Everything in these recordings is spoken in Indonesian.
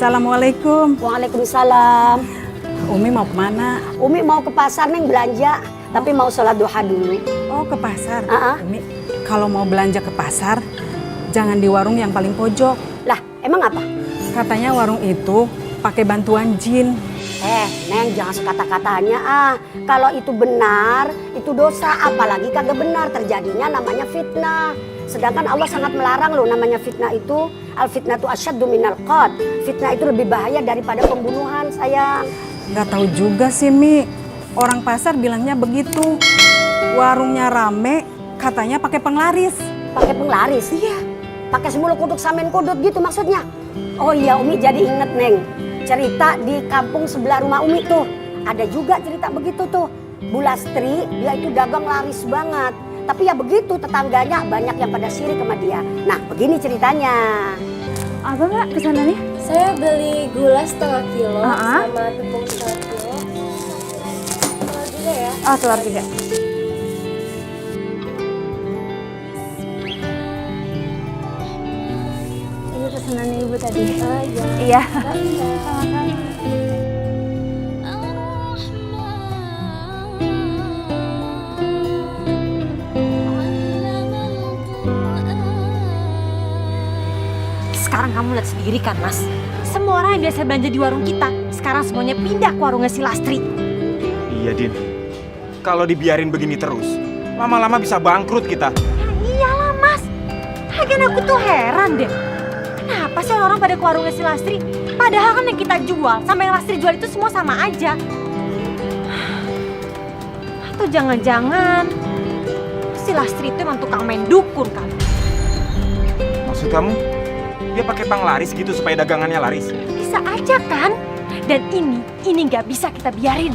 Assalamualaikum. Waalaikumsalam. Umi mau kemana? Umi mau ke pasar neng belanja, tapi mau sholat duha dulu. Oh, ke pasar. Umi, kalau mau belanja ke pasar, jangan di warung yang paling pojok. Lah, emang apa? Katanya warung itu pakai bantuan jin. Neng jangan sekata-katanya Kalau itu benar, itu dosa. Apalagi kagak benar, terjadinya namanya fitnah. Sedangkan Allah sangat melarang loh namanya fitnah itu. Al-fitnatu asyaddu minal qatl. Fitnah itu lebih bahaya daripada pembunuhan, sayang. Nggak tahu juga sih, Mi. Orang pasar bilangnya begitu. Warungnya rame, katanya pakai penglaris. Pakai penglaris? Iya. Pakai semulu kuduk samin kudut gitu maksudnya. Oh iya, Umi jadi inget, Neng. Cerita di kampung sebelah rumah Umi tuh. Ada juga cerita begitu tuh. Bu Lastri, dia itu dagang laris banget. Tapi ya begitu, tetangganya banyak yang pada sirik sama dia. Nah, begini ceritanya. Apa Mbak pesanannya? Saya beli gula setengah kilo sama tepung setengah kilo. Telur juga ya? Oh, telur juga. Ini pesanannya Ibu tadi. Iya. Sama-sama. Sekarang kamu lihat sendiri kan, Mas. Semua orang yang biasa belanja di warung kita, sekarang semuanya pindah ke warungnya si Lastri. Iya, Din. Kalau dibiarin begini terus, lama-lama bisa bangkrut kita. Ya iyalah, Mas. Lagian aku tuh heran deh. Kenapa sih orang pada ke warungnya si Lastri? Padahal kan yang kita jual sama yang Lastri jual itu semua sama aja. Atau jangan-jangan si Lastri itu emang tukang main dukun kali. Maksud kamu? Dia pakai panglaris gitu supaya dagangannya laris? Bisa aja kan? Dan ini nggak bisa kita biarin.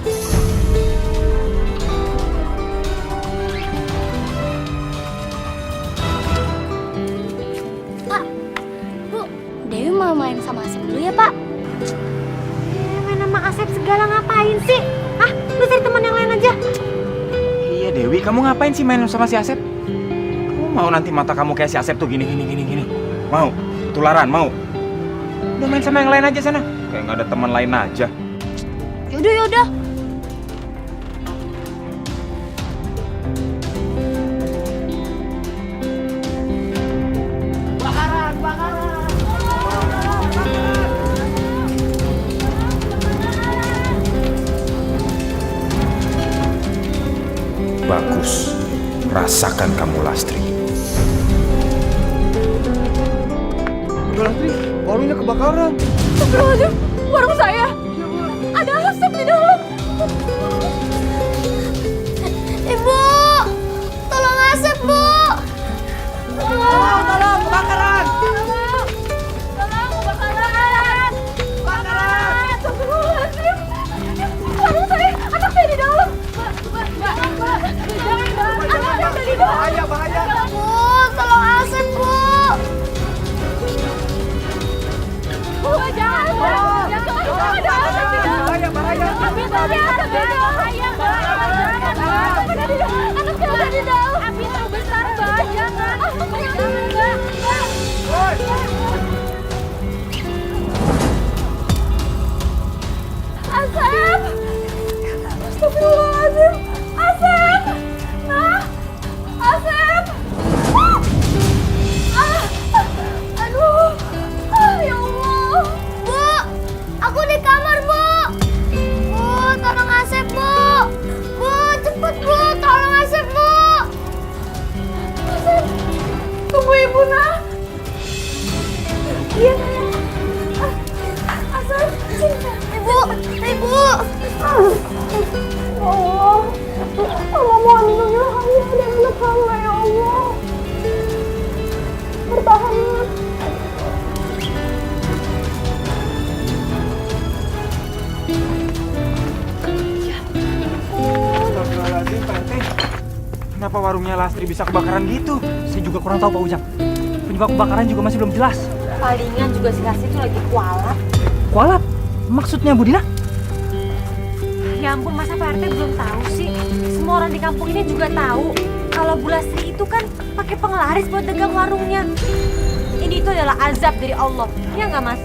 Pak, Bu, Dewi mau main sama Asep dulu ya, Pak? Main sama Asep segala ngapain sih? Hah? Lu cari teman yang lain aja. Iya, Dewi. Kamu ngapain sih main sama si Asep? Kamu mau nanti mata kamu kayak si Asep tuh gini. Mau? Tularan, mau? Udah main sama yang lain aja sana. Kayak nggak ada teman lain aja. Yaudah. Bagus. Rasakan kamu, Lastri. Lastri, warungnya kebakaran. Astagfirullahaladzim, warung saya. Ada Asep di dalam. Ibu, tolong Asep, Bu. Tolong, kebakaran. Tolong, kebakaran. Astagfirullahaladzim. Warung saya, anak saya di dalam. Mbak. Anak saya di dalam. Bahaya. Bu, tolong Asep, Bu. Bu, jangan. Bahaya. Anak saya di dalam. Api terbesar, Mbak. Jangan. Asep. Astagfirullahaladzim. Asep. Nah. Asep. Aduh. Ya Allah. Bu, aku di kamar, Bu. Bu, tolong Asep, Bu. Bu, cepet, Bu. Tolong Asep, Bu. Asep. Tunggu Ibu, nah. Iya, Asep. Ibu. Allah. Allah mohon lindungilah kami dan anak hamba, ya Allah. Bertahan. Astagfirullahaladzim, Pak RT. Kenapa warungnya Lastri bisa kebakaran gitu? Saya juga kurang tahu Pak Ujang. Penyebab kebakaran juga masih belum jelas. Palingan juga si Lastri itu lagi kualat. Kualat? Maksudnya Bu Dina? Ya ampun, masa Pak RT belum tahu sih? Semua orang di kampung ini juga tahu kalau Bu Lastri itu kan pakai penglaris buat dagang warungnya. Ini itu adalah azab dari Allah, ya nggak Mas?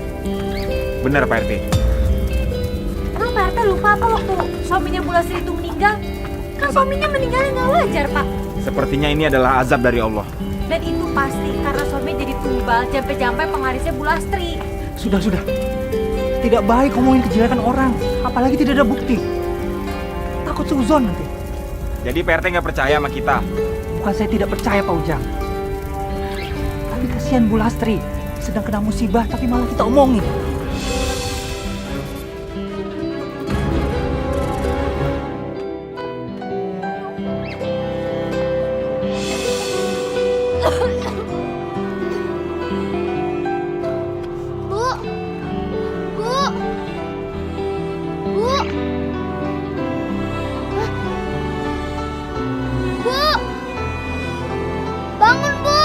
Benar Pak RT. Emang Pak RT lupa apa waktu suaminya Bu Lasri itu meninggal? Kan suaminya meninggalnya nggak wajar, Pak. Sepertinya ini adalah azab dari Allah. Dan itu pasti karena suaminya jadi tumbal, jampe-jampe penglarisnya Bu Lastri. Sudah. Tidak baik ngomongin kejelekan orang, apalagi tidak ada bukti. Takut suzon nanti. Jadi Pak RT nggak percaya sama kita? Bukan saya tidak percaya Pak Ujang. Tapi kasihan Bu Lastri, sedang kena musibah tapi malah kita omongin. Bu, Bu, Bu, Hah? Bu, bangun Bu.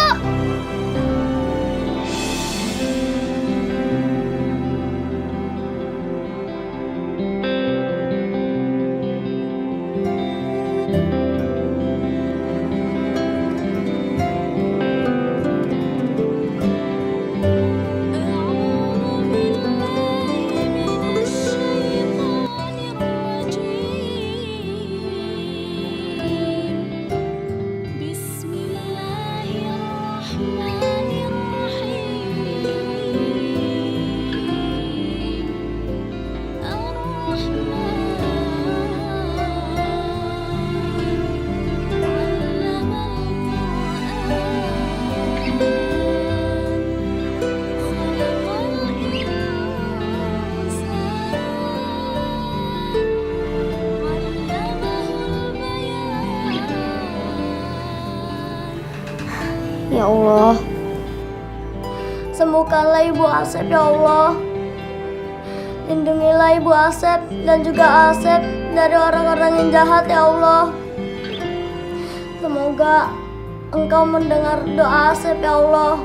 Ya Allah, sembuhkanlah Ibu Asep ya Allah. Lindungilah Ibu Asep dan juga Asep dari orang-orang yang jahat ya Allah. Semoga Engkau mendengar doa Asep ya Allah.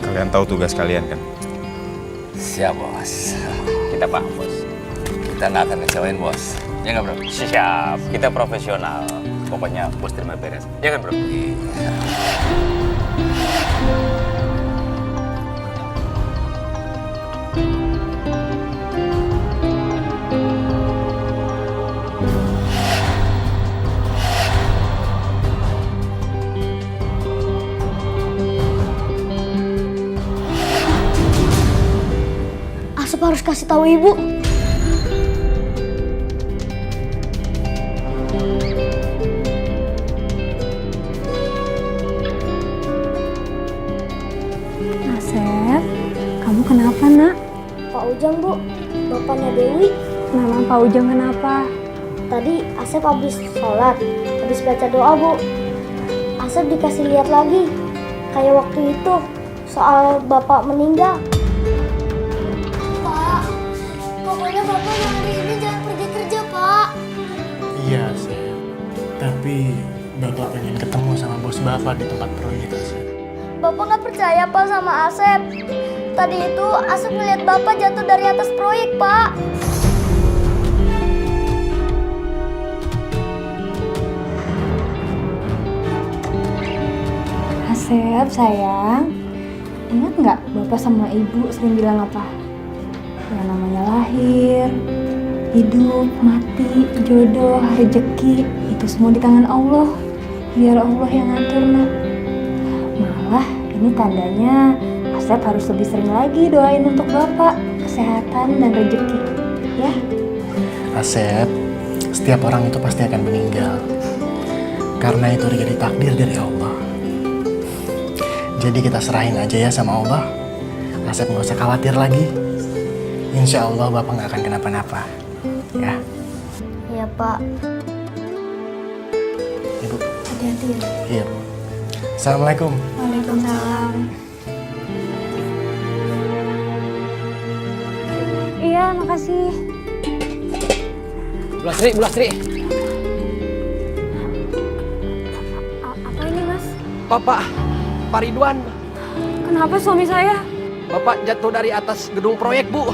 Kalian tahu tugas kalian kan? Siap bos. Kita paham bos. Kita nggak akan ngecewain bos. Ya nggak bro? Siap. Kita profesional. Pokoknya bos terima beres. Ya kan bro? Iya. Asep harus kasih tahu Ibu. Asep, kamu kenapa nak? Pak Ujang Bu, bapaknya Dewi. Memang Pak Ujang kenapa? Tadi Asep habis sholat, habis baca doa Bu. Asep dikasih lihat lagi, kayak waktu itu soal bapak meninggal. Pak, pokoknya bapak hari ini jangan pergi kerja Pak. Iya, Asep. Tapi Bapak pengen ketemu sama bos Bapak di tempat proyek, Asep. Bapak nggak percaya Pak sama Asep. Tadi itu Asep melihat bapak jatuh dari atas proyek Pak. Asep, sayang. Ingat nggak Bapak sama Ibu sering bilang apa? Yang namanya lahir, hidup, mati, jodoh, rezeki, itu semua di tangan Allah. Biar Allah yang ngatur, nak. Malah ini tandanya Asep harus lebih sering lagi doain untuk Bapak, kesehatan dan rezeki. Ya? Asep, setiap orang itu pasti akan meninggal. Karena itu udah jadi takdir dari Allah. Jadi kita serahin aja ya sama Allah. Asep nggak usah khawatir lagi. Insya Allah Bapak nggak akan kenapa-napa. Ya. Iya Pak. Ibu. Hati-hati ya. Iya, Bu. Assalamualaikum. Waalaikumsalam. Iya, makasih. Bu Lastri. Apa ini, Mas? Bapak, Pak Ridwan. Kenapa suami saya? Bapak jatuh dari atas gedung proyek, Bu.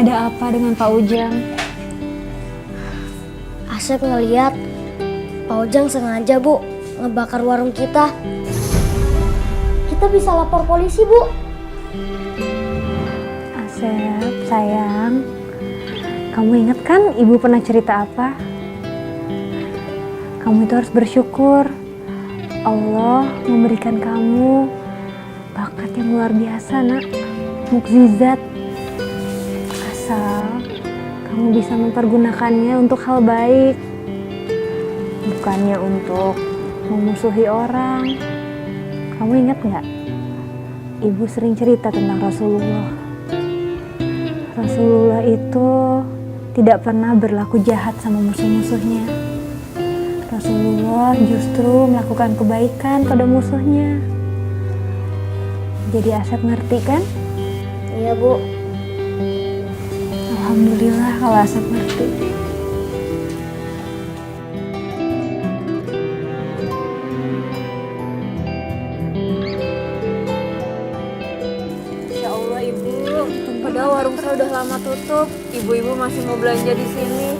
ada apa dengan Pak Ujang? Asep ngeliat Pak Ujang sengaja, Bu, ngebakar warung kita. Kita bisa lapor polisi, Bu. Asep, sayang. Kamu ingat kan ibu pernah cerita apa? Kamu itu harus bersyukur. Allah memberikan kamu bakat yang luar biasa, nak. Mukjizat. Asal kamu bisa mempergunakannya untuk hal baik. Bukannya untuk memusuhi orang. Kamu ingat nggak? Ibu sering cerita tentang Rasulullah. Rasulullah itu tidak pernah berlaku jahat sama musuh-musuhnya. Rasulullah justru melakukan kebaikan pada musuhnya. Jadi Asep ngerti kan? Iya, Bu. Alhamdulillah kalau Asep ngerti. Ya Allah, Ibu. Padahal warung saya udah lama tutup. Ibu-ibu masih mau belanja di sini.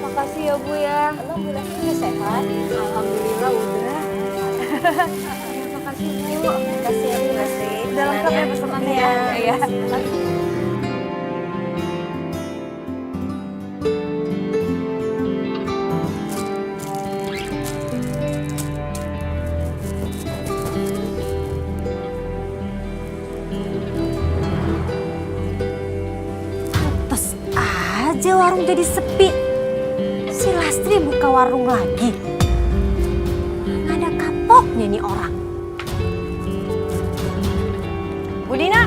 Makasih ya, Bu ya. Emang Bu Lastri udah sehat? Alhamdulillah udah. Makasih, Bu. Makasih ya Bu Lastri. Udah lengkap ya pesanannya ya. Iya. Pantes aja warung jadi sepi. Si Lastri buka warung lagi. Nggak ada kapoknya nih orang. Bu Dina.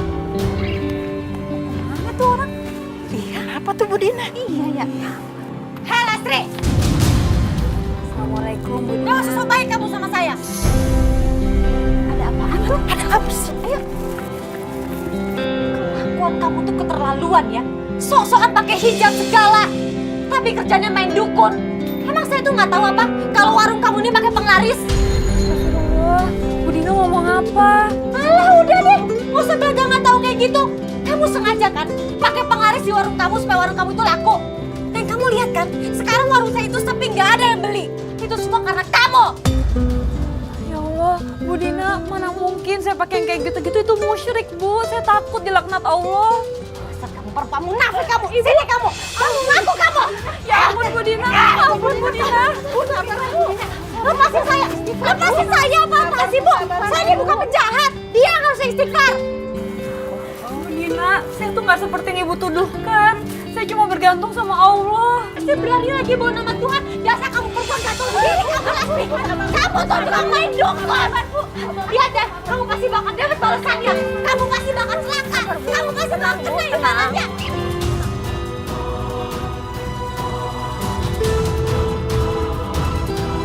Mana tuh orang? Iya, apa tuh Bu Dina? Iya ya. Hei Lastri. Assalamualaikum Bu Dina. Gak usah so baik kamu sama saya. Ada apaan tuh? Ada apa sih? Ayo. Kelakuan kamu tuh keterlaluan ya. Sok-sokan pakai hijab segala. Tapi kerjanya main dukun. Emang saya tuh nggak tahu apa kalau warung kamu ini pakai penglaris? Astagfirullah. Bu Dina ngomong apa? Alah udah deh, nggak usah belaga nggak tahu kayak gitu. Kamu sengaja kan pakai penglaris di warung kamu supaya warung kamu itu laku. Dan kamu lihat kan, sekarang warung saya itu sepi nggak ada yang beli. Itu semua karena kamu. Ya Allah, Bu Dina, mana mungkin saya pakai yang kayak gitu-gitu, itu musyrik, Bu. Saya takut dilaknat Allah. Dasar kamu perempuan munafik kamu. Sini kamu, kamu ngaku kamu. Ya ampun Bu Dina, ampun Bu Dina. Lepasin saya, lepasin saya apa sih Bu? Saya ini bukan penjahat, dia yang harus istighfar. Bu Dina, saya tuh nggak seperti yang Ibu tuduhkan. Saya cuma bergantung sama Allah. Saya berani lagi bawa nama Tuhan. Dasar kamu perempuan gak tahu diri kamu Lastri. Kamu tuh tukang main dukun. Lihat deh, kamu pasti bakal dapat balasannya. Kamu pasti bakal celaka. Kamu pasti bakal kena imbalannya.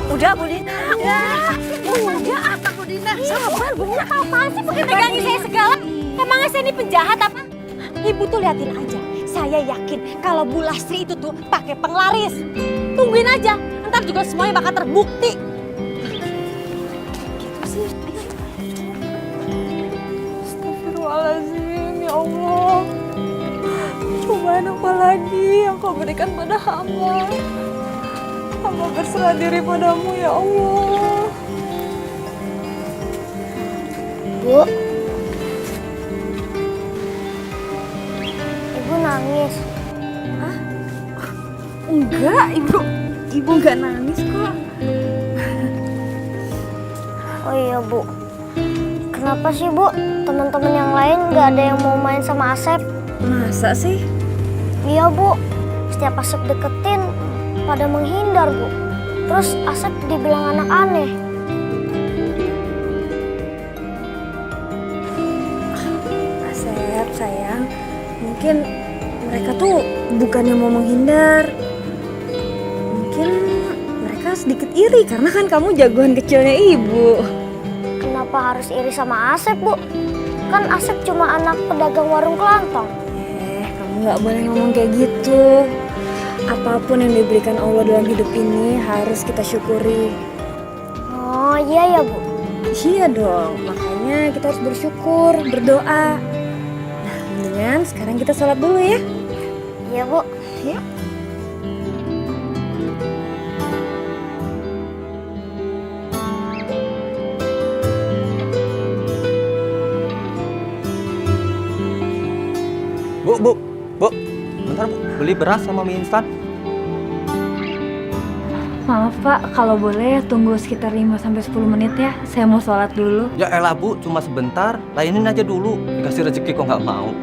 Udah Bu Dina, udah apa Bu Dina? Sabar Bu Dina, apaan sih pakai megangin saya segala? Emangnya saya ini penjahat apa? Ibu tuh liatin aja. Saya yakin kalau Bu Lastri itu tuh pakai penglaris. Tungguin aja, ntar juga semuanya bakal terbukti. Astagfirullahaladzim, ya Allah. Cobaan apa lagi yang kau berikan pada hamba? Hamba berserah diri padamu, ya Allah. Bu. Ibu nangis. Enggak, Ibu enggak nangis kok. Oh iya, Bu. Kenapa sih, Bu? Teman-teman yang lain nggak ada yang mau main sama Asep? Masa sih? Iya, Bu. Setiap Asep deketin, pada menghindar, Bu. Terus Asep dibilang anak aneh. Asep, sayang. Mungkin mereka tuh bukannya mau menghindar. Mungkin mereka sedikit iri karena kan kamu jagoan kecilnya ibu. Kenapa harus iri sama Asep, Bu? Kan Asep cuma anak pedagang warung kelontong. Kamu nggak boleh ngomong kayak gitu. Apapun yang diberikan Allah dalam hidup ini harus kita syukuri. Oh iya ya, Bu. Iya dong, makanya kita harus bersyukur, berdoa. Nah, mendingan sekarang kita sholat dulu ya. Iya, Bu. Yuk. Bu, bentar Bu, beli beras sama mie instan. Maaf Pak, kalau boleh tunggu sekitar 5-10 menit ya. Saya mau sholat dulu. Ya elah Bu, cuma sebentar, layanin aja dulu. Dikasih rezeki kok nggak mau.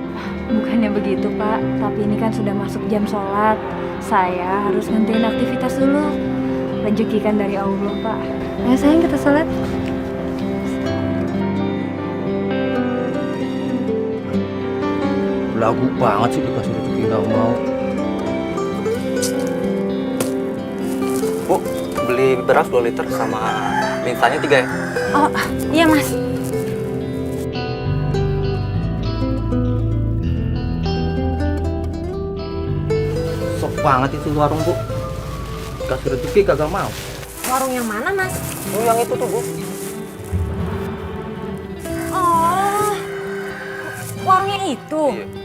Bukannya begitu Pak, tapi ini kan sudah masuk jam sholat. Saya harus nganterin aktivitas dulu. Rezeki kan dari Allah Pak. Ayo sayang kita sholat. Lagu banget sih dikasih rezeki nggak mau. Bu, beli beras 2 liter sama mie instannya 3 ya? Oh, iya Mas. Sok banget itu warung Bu. Dikasih rezeki kagak mau. Warung yang mana Mas? Oh yang itu tuh Bu. Oh, warungnya itu? Iya.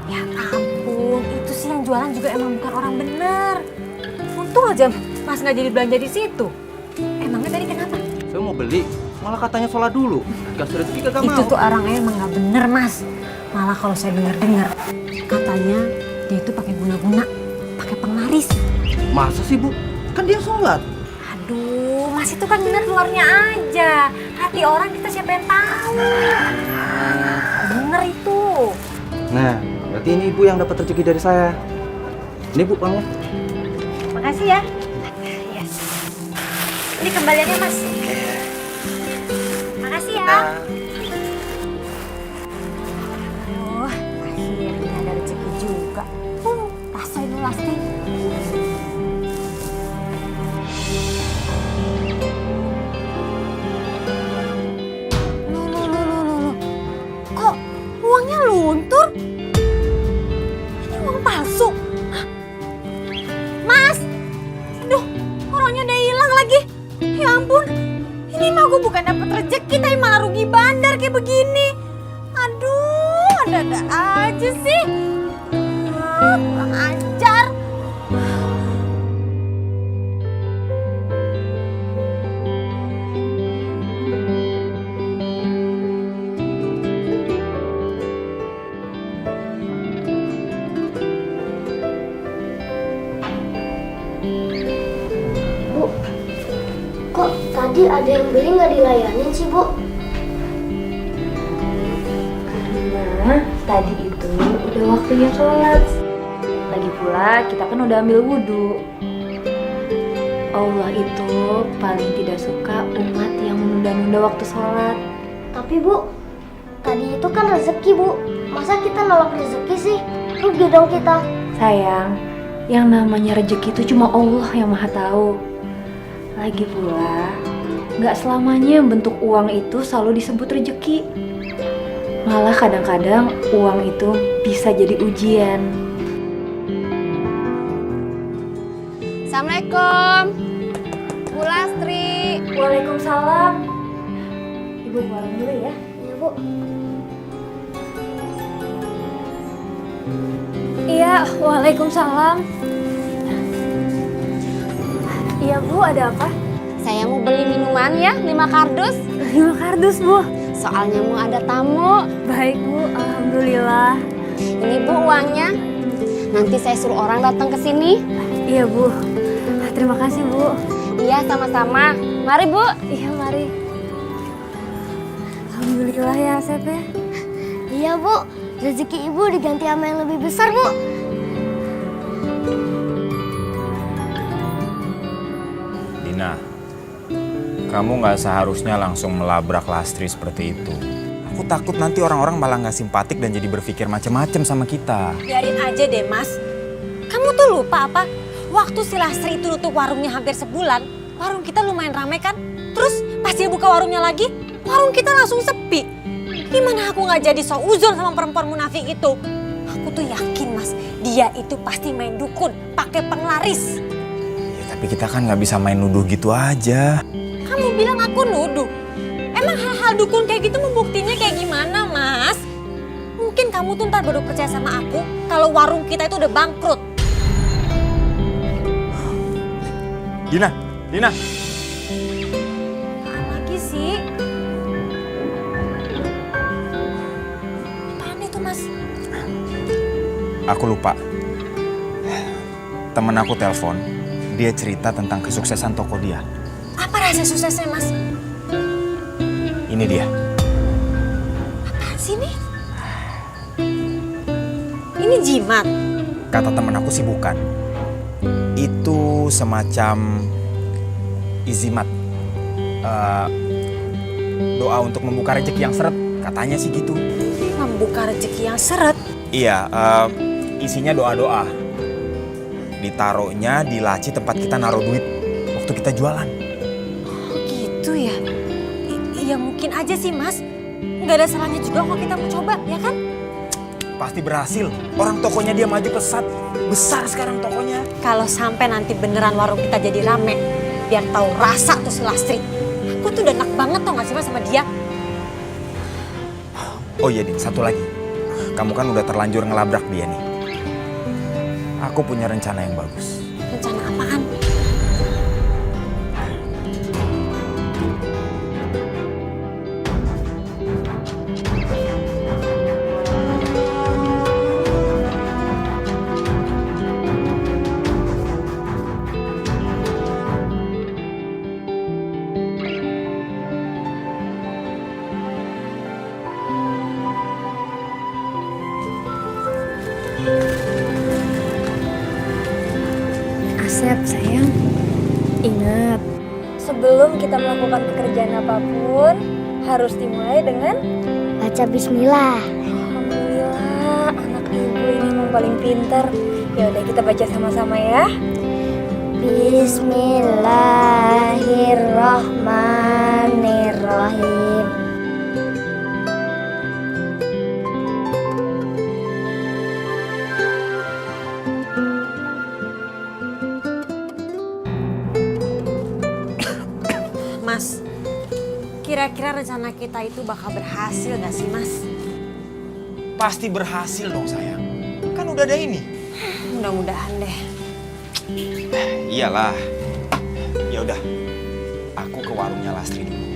Ya ampun, itu sih yang jualan juga emang bukan orang bener. Untung aja Mas nggak jadi belanja di situ. Emangnya tadi kenapa? Saya mau beli, malah katanya sholat dulu. Dikasih rezeki kagak mau. Itu tuh orangnya emang nggak bener Mas. Malah kalau saya dengar katanya dia itu pakai guna-guna, pakai penglaris. Masa sih Bu? Kan dia sholat. Aduh, Mas itu kan bener luarnya aja. Hati orang kita siapa yang tahu. Bener itu. Nah, berarti ini Ibu yang dapat rezeki dari saya. Ini Bu uangnya. Makasih ya. Yes. Ini kembaliannya Mas. Makasih ya. Aduh, akhirnya ada rezeki juga. Rasain lu Lastri. Loh. Kok uangnya luntur? Ini uang palsu. Hah? Mas! Duh, orangnya udah hilang lagi. Ya ampun, ini mah gue bukan dapat rezeki tapi malah rugi bandar kayak begini. Aduh, ada-ada aja sih. Kurang ajar. Bu, kok tadi ada yang beli nggak dilayanin sih, Bu? Karena tadi itu udah waktunya sholat. Lagi pula kita kan udah ambil wudhu. Allah itu paling tidak suka umat yang menunda-nunda waktu sholat. Tapi Bu, tadi itu kan rezeki, Bu. Masa kita nolak rezeki sih? Rugi dong kita. Sayang, yang namanya rezeki itu cuma Allah yang maha tahu. Lagi pula, nggak selamanya bentuk uang itu selalu disebut rezeki. Malah kadang-kadang uang itu bisa jadi ujian. Assalamualaikum. Bu Lastri. Waalaikumsalam. Ibu keluarin dulu ya. Iya, Bu. Iya, waalaikumsalam. Iya Bu, ada apa? Saya mau beli minuman ya, 5 kardus. 5 kardus Bu. Soalnya mau ada tamu. Baik Bu, alhamdulillah. Ini Bu uangnya. Nanti saya suruh orang datang ke sini. Iya Bu. Terima kasih Bu. Iya, sama-sama. Mari Bu. Iya mari. Alhamdulillah ya Asep ya. Iya, Bu. Rezeki Ibu diganti sama yang lebih besar, Bu. Dina, kamu nggak seharusnya langsung melabrak Lastri seperti itu. Aku takut nanti orang-orang malah nggak simpatik dan jadi berpikir macam-macam sama kita. Biarin aja deh Mas. Kamu tuh lupa apa? Waktu si Lastri itu nutup warungnya hampir sebulan, warung kita lumayan ramai kan? Terus pas dia buka warungnya lagi, warung kita langsung sepi. Gimana aku nggak jadi seuzon sama perempuan munafik itu? Aku tuh yakin Mas, dia itu pasti main dukun, pakai penglaris. Ya, tapi kita kan nggak bisa main nuduh gitu aja. Kamu bilang aku nuduh? Emang hal-hal dukun kayak gitu membuktinya kayak gimana Mas? Mungkin kamu tuh ntar baru percaya sama aku kalau warung kita itu udah bangkrut. Dina, Dina. Apaan lagi sih? Apaan itu, Mas? Aku lupa. Temen aku telepon, dia cerita tentang kesuksesan toko dia. Apa rahasia suksesnya, Mas? Ini dia. Apaan sih ini? Ini jimat. Kata temen aku sih bukan. Itu semacam izimat. Doa untuk membuka rezeki yang seret. Katanya sih gitu. Membuka rezeki yang seret. Iya, isinya doa-doa. Ditaruhnya di laci tempat kita naruh duit waktu kita jualan. Oh gitu ya? Ya mungkin aja sih, Mas. Nggak ada salahnya juga kalau kita mau coba, ya kan? Pasti berhasil. Orang tokonya dia maju pesat. Besar sekarang tokonya. Kalau sampai nanti beneran warung kita jadi rame, biar tahu rasa tuh si Lastri. Aku tuh udah enak banget tau gak sih, Mas, sama dia. Oh iya, Din, satu lagi. Kamu kan udah terlanjur ngelabrak dia nih. Aku punya rencana yang bagus. Rencana apaan? Asep, sayang. Ingat, sebelum kita melakukan pekerjaan apapun, harus dimulai dengan Baca bismillah. Alhamdulillah, anak ibu ini yang paling pintar. Ya udah kita baca sama-sama ya. Bismillahirrahmanirrahim. Mas, kira-kira rencana kita itu bakal berhasil gak sih, Mas? Pasti berhasil dong, sayang. Kan udah ada ini. Mudah-mudahan deh. Iyalah. Ya udah. Aku ke warungnya Lastri dulu.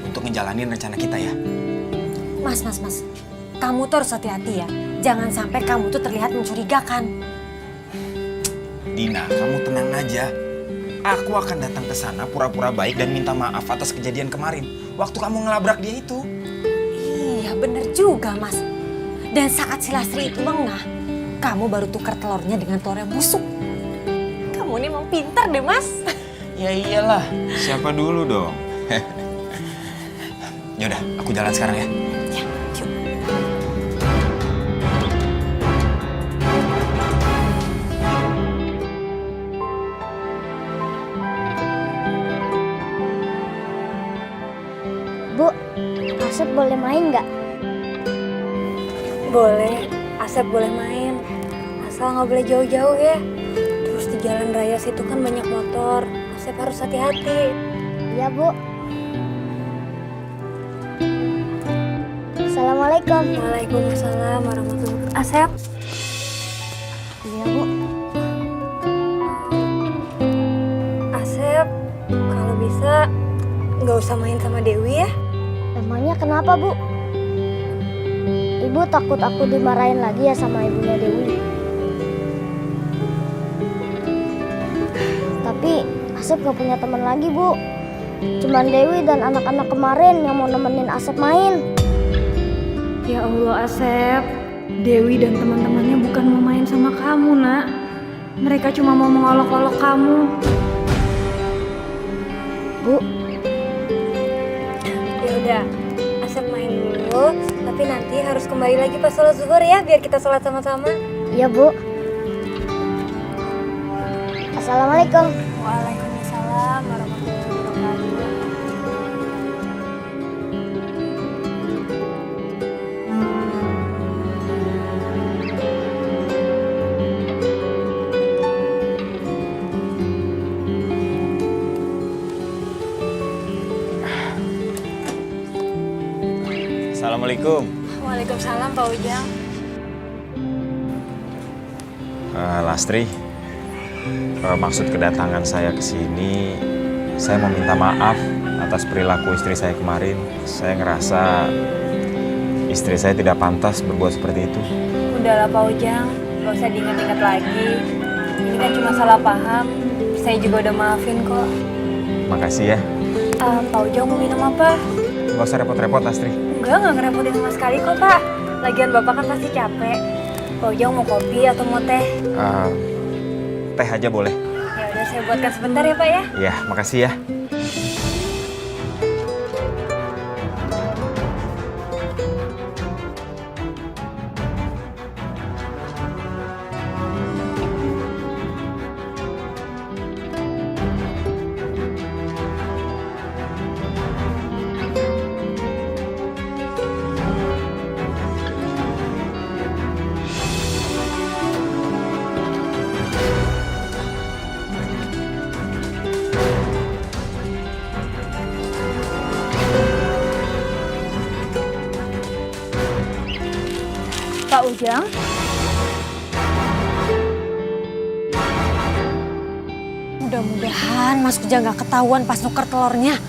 Untuk ngejalanin rencana kita ya. Mas. Kamu tuh harus hati-hati ya. Jangan sampai kamu tuh terlihat mencurigakan. Dina, kamu tenang aja. Aku akan datang ke sana pura-pura baik dan minta maaf atas kejadian kemarin. Waktu kamu ngelabrak dia itu. Iya, bener juga, Mas. Dan saat si Lastri itu lengah, kamu baru tukar telurnya dengan telur yang busuk. Kamu ini emang pintar deh, Mas. Ya iyalah, siapa dulu dong. Yaudah, aku jalan sekarang ya. Ya, yuk. Bu, Asep boleh main nggak? Boleh, Asep boleh main. Asal nggak boleh jauh-jauh ya. Terus di jalan raya situ kan banyak motor. Asep harus hati-hati. Iya, Bu. Assalamualaikum. Waalaikumsalam warahmatullahi wabarakatuh. Asep, Iya, Bu. Asep, kalau bisa nggak usah main sama Dewi ya. Emangnya kenapa, Bu? Ibu takut aku dimarahin lagi ya sama ibunya Dewi. Tapi Asep gak punya teman lagi, Bu. Cuman Dewi dan anak-anak kemarin yang mau nemenin Asep main. Ya Allah, Asep. Dewi dan teman-temannya bukan mau main sama kamu, Nak. Mereka cuma mau mengolok-olok kamu. Bu, Ya udah, Asep main dulu, tapi nanti harus kembali lagi pas sholat zuhur ya, biar kita sholat sama-sama. iya, Bu. Assalamualaikum. Waalaikumsalam warahmatullahi wabarakatuh. Assalamualaikum. Waalaikumsalam Pak Ujang. Lastri, maksud kedatangan saya ke sini, saya mau minta maaf atas perilaku istri saya kemarin. Saya ngerasa istri saya tidak pantas berbuat seperti itu. Udahlah Pak Ujang, gak usah diingat-ingat lagi. Ini kan cuma salah paham. Saya juga udah maafin kok. Makasih ya. Pak Ujang mau minum apa? Gak usah repot-repot, Lastri. Enggak ngerepotin sama sekali kok Pak. Lagian Bapak kan pasti capek. Pak Ujang mau kopi atau mau teh? Teh aja boleh. Ya udah saya buatkan sebentar ya Pak ya. Iya, makasih ya. Pak Ujang? Mudah-mudahan Mas Ujang gak ketahuan pas nuker telurnya.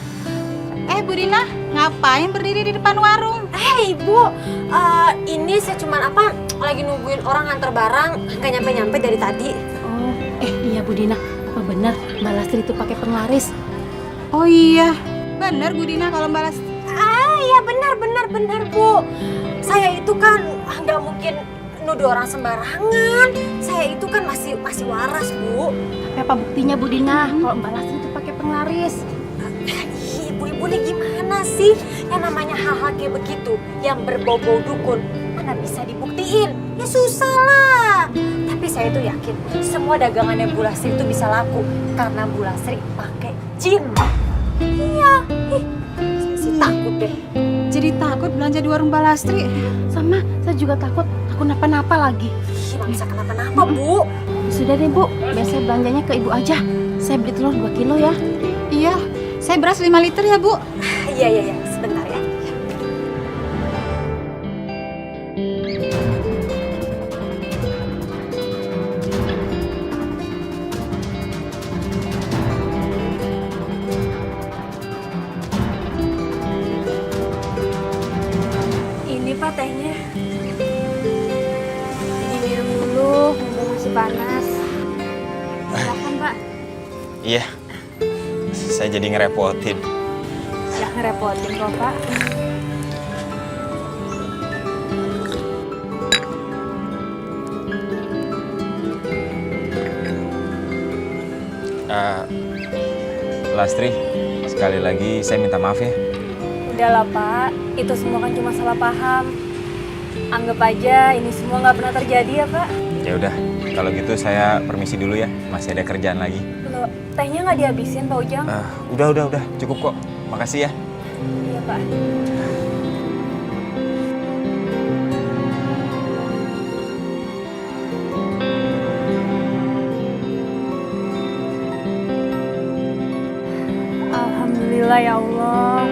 Bu Dina, ngapain berdiri di depan warung? Ibu, ini saya cuman lagi nungguin orang nganter barang, nggak nyampe-nyampe dari tadi. Oh, iya Bu Dina, apa benar Mbak Lastri itu pakai penglaris? Oh iya, benar Bu Dina kalau Mbak Lastri. Iya benar Bu. Saya itu kan nggak mungkin nuduh orang sembarangan. Saya itu kan masih waras Bu. Tapi apa buktinya Bu Dina kalau Mbak Lastri itu pakai penglaris? Ibu-ibu nih gimana sih? Yang namanya hal-hal kayak begitu, yang berbau-bau dukun, mana bisa dibuktiin? Ya susah lah. Tapi saya tuh yakin semua dagangannya Bu Lastri itu bisa laku karena Bu Lastri pakai jin. Iya, saya sih takut deh. Jadi takut belanja di warung Mbak Lastri? Sama, saya juga takut napa-napa lagi. Nggak bisa kenapa-napa Bu. Sudah deh Bu, biar saya belanjanya ke Ibu aja. Saya beli telur 2 kilo ya. Iya, saya beras 5 liter ya Bu. Iya, sebentar ya. Ini Pak tehnya. Diminum dulu, mumpung masih panas. Silakan Pak. Iya, saya jadi ngerepotin. Ya ngerepotin kok Pak. Lastri, sekali lagi saya minta maaf ya. Udahlah Pak, itu semua kan cuma salah paham. Anggap aja ini semua nggak pernah terjadi ya Pak. Ya udah, kalau gitu saya permisi dulu ya. Masih ada kerjaan lagi. Loh, tehnya nggak dihabisin Pak Ujang? Udah, cukup kok. Makasih ya. Iya Pak. Alhamdulillah ya Allah.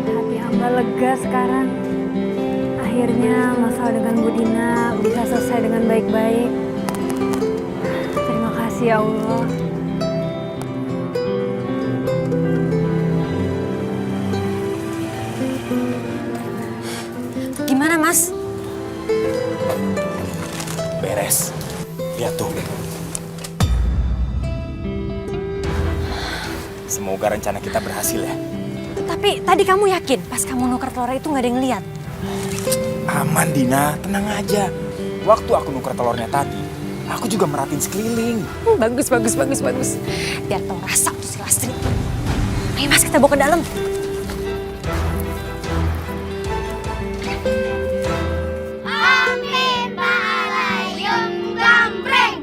Hati hamba lega sekarang. Akhirnya masalah dengan Bu Dina bisa selesai dengan baik-baik. Terima kasih ya Allah. Gimana Mas? Beres. Lihat tuh. Semoga rencana kita berhasil ya. Tapi tadi kamu yakin pas kamu nuker telur itu nggak ada yang ngeliat? Aman Dina, tenang aja. Waktu aku nuker telurnya tadi, aku juga merhatiin sekeliling. Bagus. Biar tau rasa tuh si Lastri. Ayo Mas, kita bawa ke dalam. Amin Balayung Gambreng.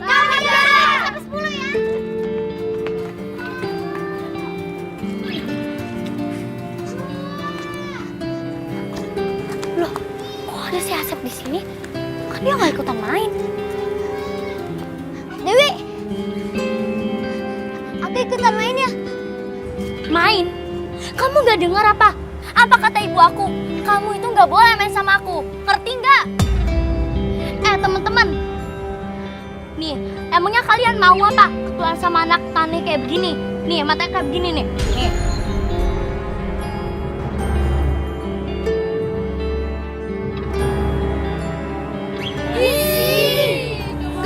Kamu juara sampai 10 ya. Loh, kok ada si Asep di sini? Kan dia nggak ikutan main. Dewi, aku ikutan main ya. Main? Kamu nggak dengar apa? Apa kata ibu aku? Kamu itu nggak boleh main sama aku, ngerti nggak? Teman-teman, Nih, emangnya kalian mau apa? Ketuaan sama anak tani kayak begini. Nih, matanya kayak begini nih. Nih.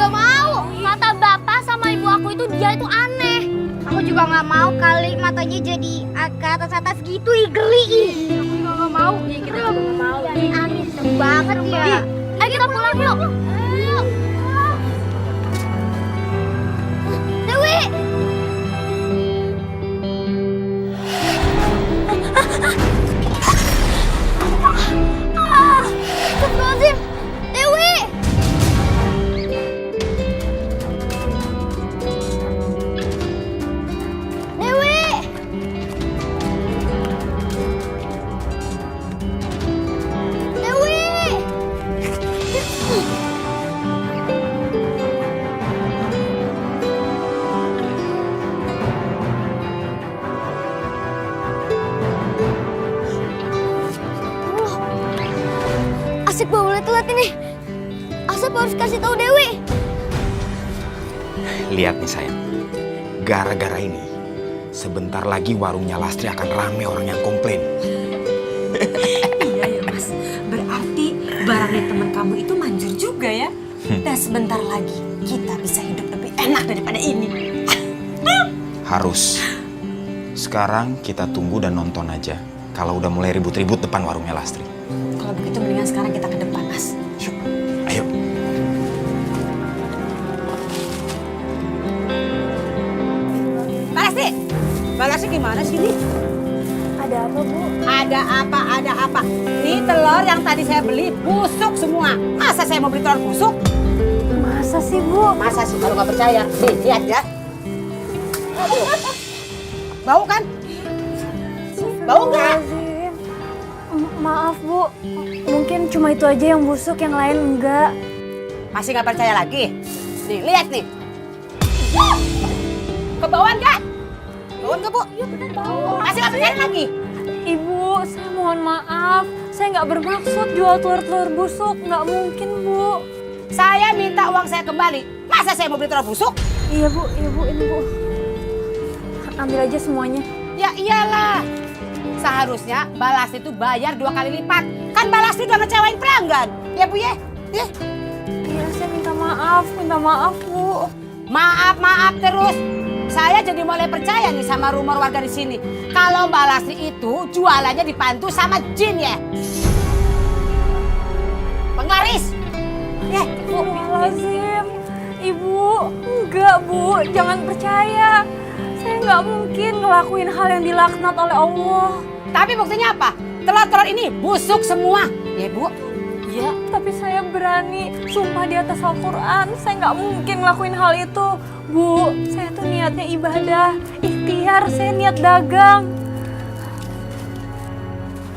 Gak mau. Mata bapak sama ibu aku itu dia itu aneh. Aku juga gak mau kali matanya jadi ke atas-atas gitu, geli. Aku juga gak mau. Ya, kita juga gak mau. Aneh banget ya. Ayo kita pulang yuk. Ayo. Dewi. Astagfirullahaladzim. Dewi. Dewi. Dewi. Asep gak boleh telat ini. Asep harus kasih tahu Dewi. Lihat nih sayang, gara-gara ini sebentar lagi warungnya Lastri akan rame orang yang komplain. Iya ya Mas, berarti barangnya teman kamu itu manjur juga ya. Dan sebentar lagi kita bisa hidup lebih enak daripada ini. Harus. Sekarang kita tunggu dan nonton aja kalau udah mulai ribut-ribut depan warungnya Lastri. Kalau begitu mendingan sekarang kita ke depan Mas. Yuk. Ayo. Balasnya gimana sih ini? Ada apa, Bu? Ada apa? Nih telur yang tadi saya beli busuk semua. Masa saya mau beli telur busuk? Masa sih, Bu? Masa sih kalau nggak percaya? Nih, lihat ya. Aduh. Bau kan? Bau nggak? Astagfirullahaladzim. Maaf, Bu. Mungkin cuma itu aja yang busuk, yang lain enggak. Masih nggak percaya lagi? Nih, lihat nih. Kebauan nggak? Bauan nggak, Bu? Iya benar bau. Masih nggak percaya lagi? Ibu, saya mohon maaf. Saya nggak bermaksud jual telur-telur busuk. Nggak mungkin, Bu. Saya minta uang saya kembali. Masa saya mau beli telur busuk? Iya, Bu. Ini, Bu. Ambil aja semuanya. Ya iyalah. Seharusnya balas itu bayar 2 kali lipat. Kan balas itu udah ngecewain pelanggan. Ya, Bu ya? Iya, saya minta maaf, Bu. Maaf terus. Saya jadi mulai percaya nih sama rumor warga di sini. Kalau Mbak Lasri itu jualannya dibantu sama jin ya. Penglaris. Ya, Bu. Lazim. Ibu, enggak, Bu. Jangan percaya. Saya nggak mungkin ngelakuin hal yang dilaknat oleh Allah. Tapi buktinya apa? Telur-telur ini busuk semua. Ya, Bu. Ya, tapi saya berani sumpah di atas Al-Quran. Saya nggak mungkin ngelakuin hal itu. Bu, saya tuh niatnya ibadah, ikhtiar, saya niat dagang.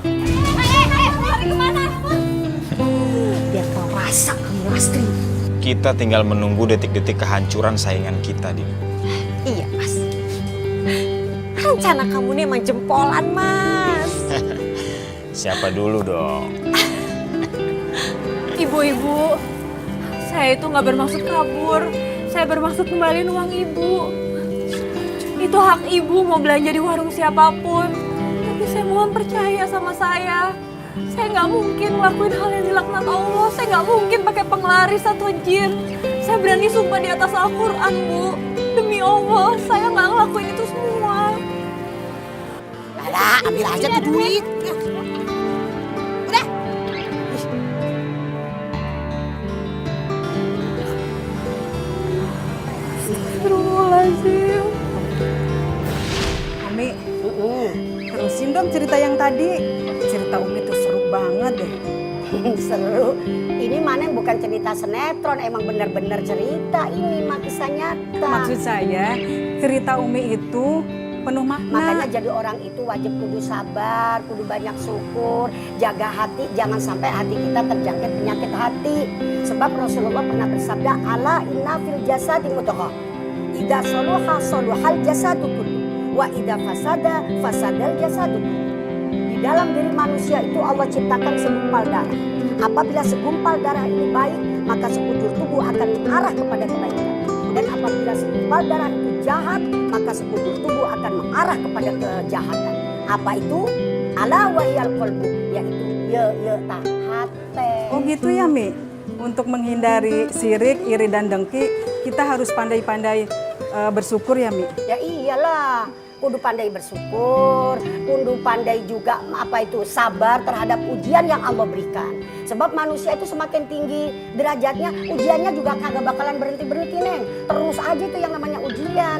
Lari kemana? Biar kau rasa kamu Lastri. Kita tinggal menunggu detik-detik kehancuran saingan kita, Din. Iya Mas. Rencana kamu nih emang jempolan Mas. Siapa dulu dong? Ibu-ibu, saya itu nggak bermaksud kabur. Saya bermaksud kembaliin uang ibu. Itu hak ibu mau belanja di warung siapapun. Tapi saya mohon percaya sama saya. Saya nggak mungkin ngelakuin hal yang dilaknat Allah. Saya nggak mungkin pakai penglaris atau jin. Saya berani sumpah di atas Al-Quran, Bu. Demi Allah, saya nggak ngelakuin itu semua. Alah, ambil aja tuh duit. Udah. Astagfirullahaladzim. Umi, terusin dong cerita yang tadi. Cerita Umi tuh seru banget deh. Seru. Ini mana yang bukan cerita sinetron, emang bener-bener cerita ini mah kisah nyata. Maksud saya, cerita Umi itu penuh makna. Makanya jadi orang itu wajib kudu sabar, kudu banyak syukur, jaga hati, jangan sampai hati kita terjangkit penyakit hati. Sebab Rasulullah pernah bersabda, ala inna fil jasadi mudghah. Idza salaha salahal jasadu kullu wa idza fasada fasadal jasadu kullu. Di dalam diri manusia itu Allah ciptakan segumpal darah. Apabila segumpal darah ini baik, maka sekujur tubuh akan mengarah kepada kebaikan. Dan apabila segumpal darah itu jahat, maka sekujur tubuh akan mengarah kepada kejahatan. Apa itu? Ala wahyal qalbu, yaitu hati. Oh gitu ya Mi. Untuk menghindari sirik, iri dan dengki, kita harus pandai-pandai bersyukur ya Mi. Ya iyalah, kudu pandai bersyukur, kudu pandai juga sabar terhadap ujian yang Allah berikan. Sebab manusia itu semakin tinggi derajatnya, ujiannya juga kagak bakalan berhenti-berhenti Neng. Terus aja itu yang namanya ujian.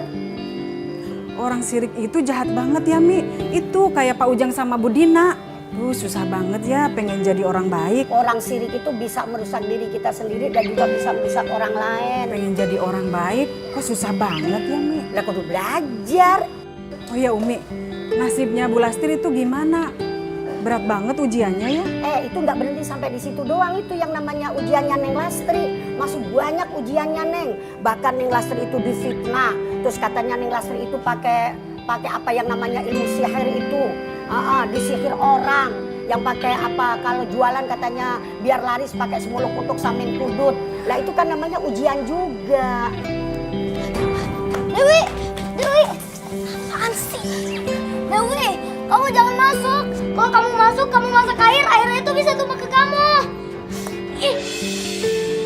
Orang sirik itu jahat banget ya Mi. Itu kayak Pak Ujang sama Bu Dina. Susah banget ya pengen jadi orang baik. Orang sirik itu bisa merusak diri kita sendiri dan juga bisa merusak orang lain. Pengen jadi orang baik kok susah banget ya Mi. Lah kudu belajar. Oh ya Umi, nasibnya Bu Lastri itu gimana? Berat banget ujiannya ya? Itu nggak berhenti sampai di situ doang, itu yang namanya ujiannya Neng Lastri. Masih banyak ujiannya Neng. Bahkan Neng Lastri itu difitnah. Terus katanya Neng Lastri itu pakai apa yang namanya ilmu sihir itu. Disihir orang. Yang pakai apa, kalau jualan katanya biar laris pakai semuluk untuk samin kudut. Lah itu kan namanya ujian juga. Dewi, apaan sih? Dewi, kamu jangan masuk. Kalau kamu masuk, kamu masak air, airnya itu bisa tumpah ke kamu. Ih,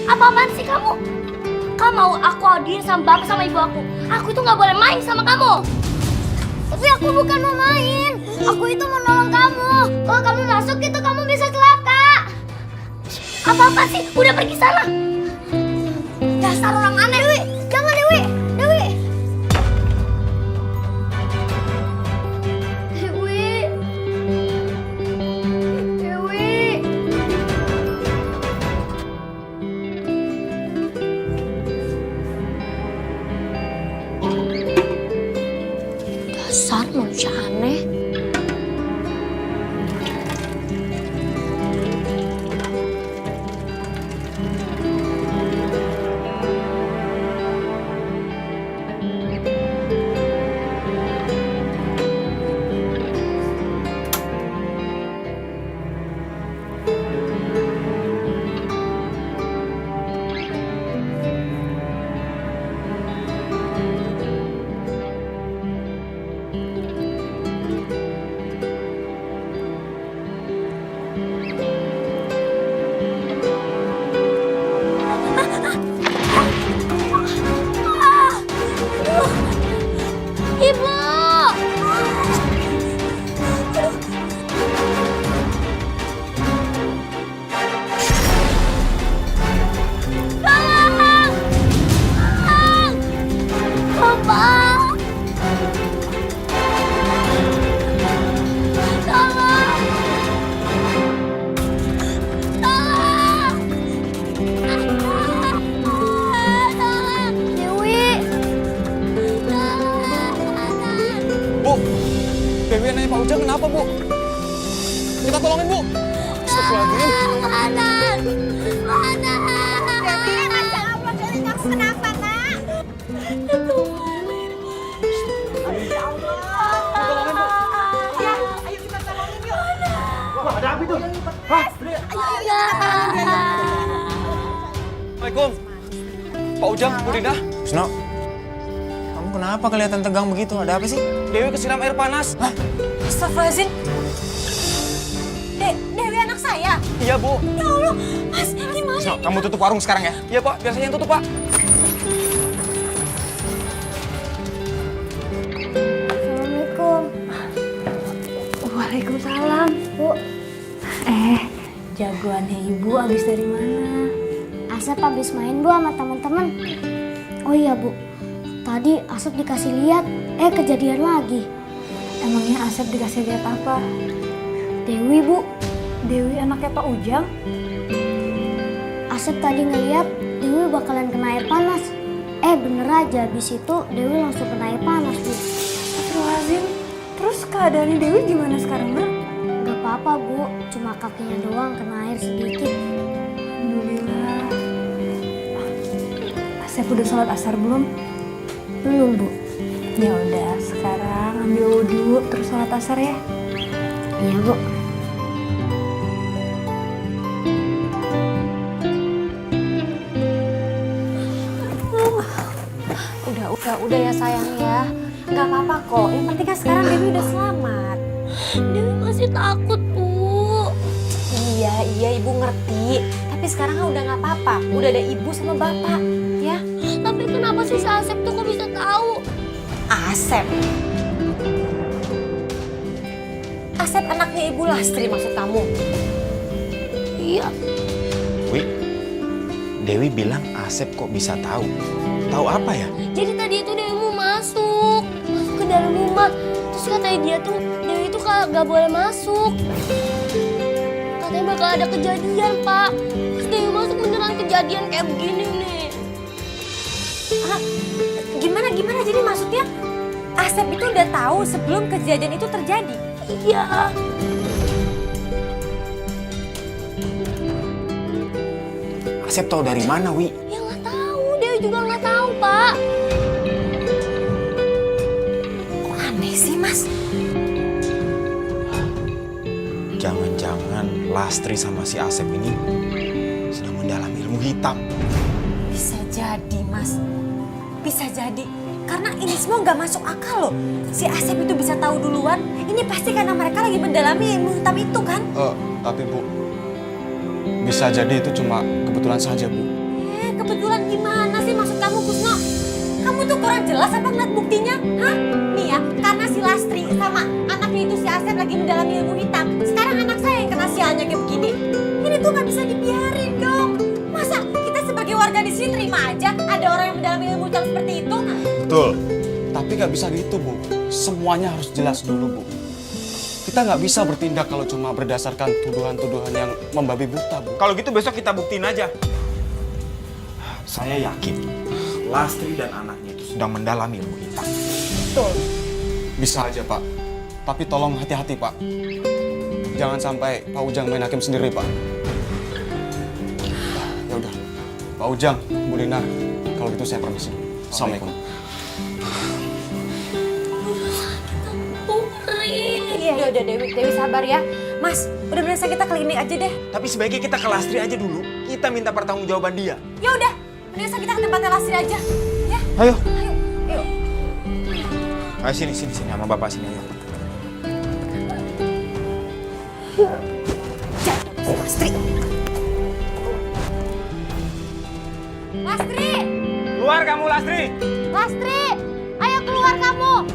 apa-apaan sih kamu? Kamu mau aku adil sama bapak sama ibu aku? Aku itu nggak boleh main sama kamu. Tapi aku bukan mau main. Aku itu mau nolong kamu. Kalau kamu masuk itu kamu bisa celaka. Apa-apa sih? Udah pergi sana. Dasar orang aneh. Dewi, jangan Dewi. Dewi. Dasar manusia aneh. Ibu. Tolong. Bapak. Tolong. Dewi. Bu, Dewi nanya Pak Ujang kenapa Bu? Kita tolongin Bu. Astagfirullahaladzim. Anak. Dewi, Masya Allah, Dewi, kamu kenapa, Nak? Wah, ada apa itu? Assalamualaikum. Pak Ujang, Bu Dina. Wisnu, kamu kenapa kelihatan tegang begitu? Ada apa sih? Dewi kesiram air panas. Hah? Astagfirullahaladzim. Dewi anak saya. Iya Bu. Ya Allah, Mas, gimana? Wisnu, kamu tutup warung sekarang ya? Iya Pak, biar saya yang tutup Pak. Assalamualaikum. Waalaikumsalam. Bu. Jagoannya ibu habis dari mana? Asep habis main Bu sama teman-teman. Oh iya Bu, tadi Asep dikasih lihat, kejadian lagi. Emangnya Asep dikasih lihat apa? Dewi Bu, Dewi anaknya Pak Ujang? Asep tadi ngeliat Dewi bakalan kena air panas. Bener aja, habis itu Dewi langsung kena air panas Bu. Astagfirullahaladzim. Terus keadaannya Dewi gimana sekarang, Bro? Gak apa-apa Bu, cuma kakinya doang kena air sedikit. Alhamdulillah. Asep udah sholat asar belum? Belum Bu. Ya udah, sekarang ambil wudhu terus sholat asar ya. Iya Bu. kok. Yang penting kan sekarang Dewi udah selamat. Dewi masih takut, Bu. Iya ibu ngerti. Tapi sekarang kan udah nggak apa-apa. Udah ada ibu sama bapak, ya. Tapi kenapa sih si Asep tuh kok bisa tahu? Asep. Asep anaknya Ibu Lastri maksud kamu? Iya. Wi, Dewi bilang Asep kok bisa tahu. Tahu apa ya? Jadi tadi itu Dewi mau masuk ke dalam rumah. Terus katanya dia tuh, Dewi itu gak boleh masuk. Katanya bakal ada kejadian, Pak. Terus Dewi masuk beneran kejadian kayak begini nih. Ah, gimana jadi maksudnya? Asep itu udah tahu sebelum kejadian itu terjadi? Iya. Asep tahu dari mana, Wi? Ya nggak tahu, Dewi juga nggak tahu, Pak. Kok aneh sih, Mas? Jangan-jangan Lastri sama si Asep ini sedang mendalami ilmu hitam. Bisa jadi, Mas. Bisa jadi. Karena ini semua nggak masuk akal loh. Si Asep itu bisa tahu duluan. Ini pasti karena mereka lagi mendalami ilmu hitam itu kan? Tapi Bu, bisa jadi itu cuma kebetulan saja, Bu. Kebetulan gimana sih maksud kamu, Kusno? Kamu tuh kurang jelas apa ngeliat buktinya? Hah? Nih ya, karena si Lastri sama anaknya itu si Asep lagi mendalami ilmu hitam. Sekarang anak saya yang kena sialnya kayak begini. Ini tuh nggak bisa dibiarin dong. Masa kita sebagai warga di sini terima aja ada orang yang mendalami ilmu hitam seperti itu? Betul. Tapi nggak bisa gitu, Bu. Semuanya harus jelas dulu, Bu. Kita nggak bisa bertindak kalau cuma berdasarkan tuduhan-tuduhan yang membabi buta, Bu. Kalau gitu besok kita buktiin aja. Saya yakin Lastri dan anaknya itu sedang mendalami ilmu hitam. Betul. Bisa aja, Pak. Tapi tolong hati-hati, Pak. Jangan sampai Pak Ujang main hakim sendiri, Pak. Ya udah. Pak Ujang, Bu Lina, kalau gitu saya permisi. Assalamualaikum. Iya, udah Dewi sabar ya. Mas, udah mendingan kita klinik aja deh. Tapi sebaiknya kita ke Lastri aja dulu. Kita minta pertanggungjawaban dia. Ya udah, mendingan kita ke tempatnya Lastri aja. Ya. Ayo. Ayo. Ayo sini sama bapak sini ayo. Lastri. Lastri. Keluar kamu, Lastri. Lastri, ayo keluar kamu.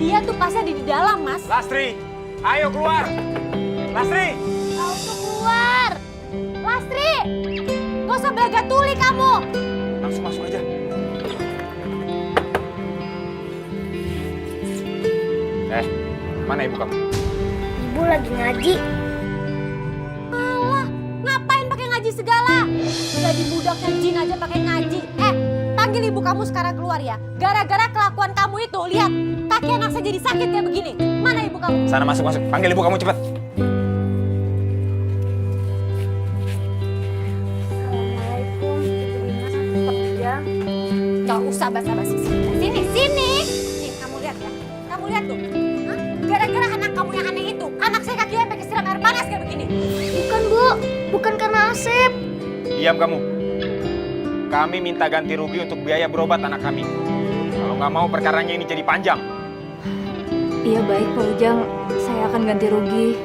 Dia tuh pasti ada di dalam, Mas. Lastri, ayo keluar. Lastri. Tahu tuh keluar. Lastri, gak usah belaga tuli kamu. Langsung masuk aja. Mana ibu kamu? Ibu lagi ngaji. Alah, ngapain pakai ngaji segala? Jadi budaknya jin aja pakai ngaji. Panggil ibu kamu sekarang keluar ya. Gara-gara kelakuan kamu itu, lihat kaki anak saya jadi sakit kayak begini. Mana ibu kamu? Sana masuk. Panggil ibu kamu cepet. Assalamualaikum, Ibu Lina, Pak Ujang. Gak usah basa-basi. Sini. Nih, kamu lihat ya. Kamu lihat tuh. Hah? Gara-gara anak kamu yang aneh itu, anak saya kakinya sampai kesiram air panas kayak begini. Bukan, Bu. Bukan karena Asep. Diam kamu. Kami minta ganti rugi untuk biaya berobat anak kami. Kalau nggak mau perkaranya ini jadi panjang. Iya baik Pak Ujang, saya akan ganti rugi.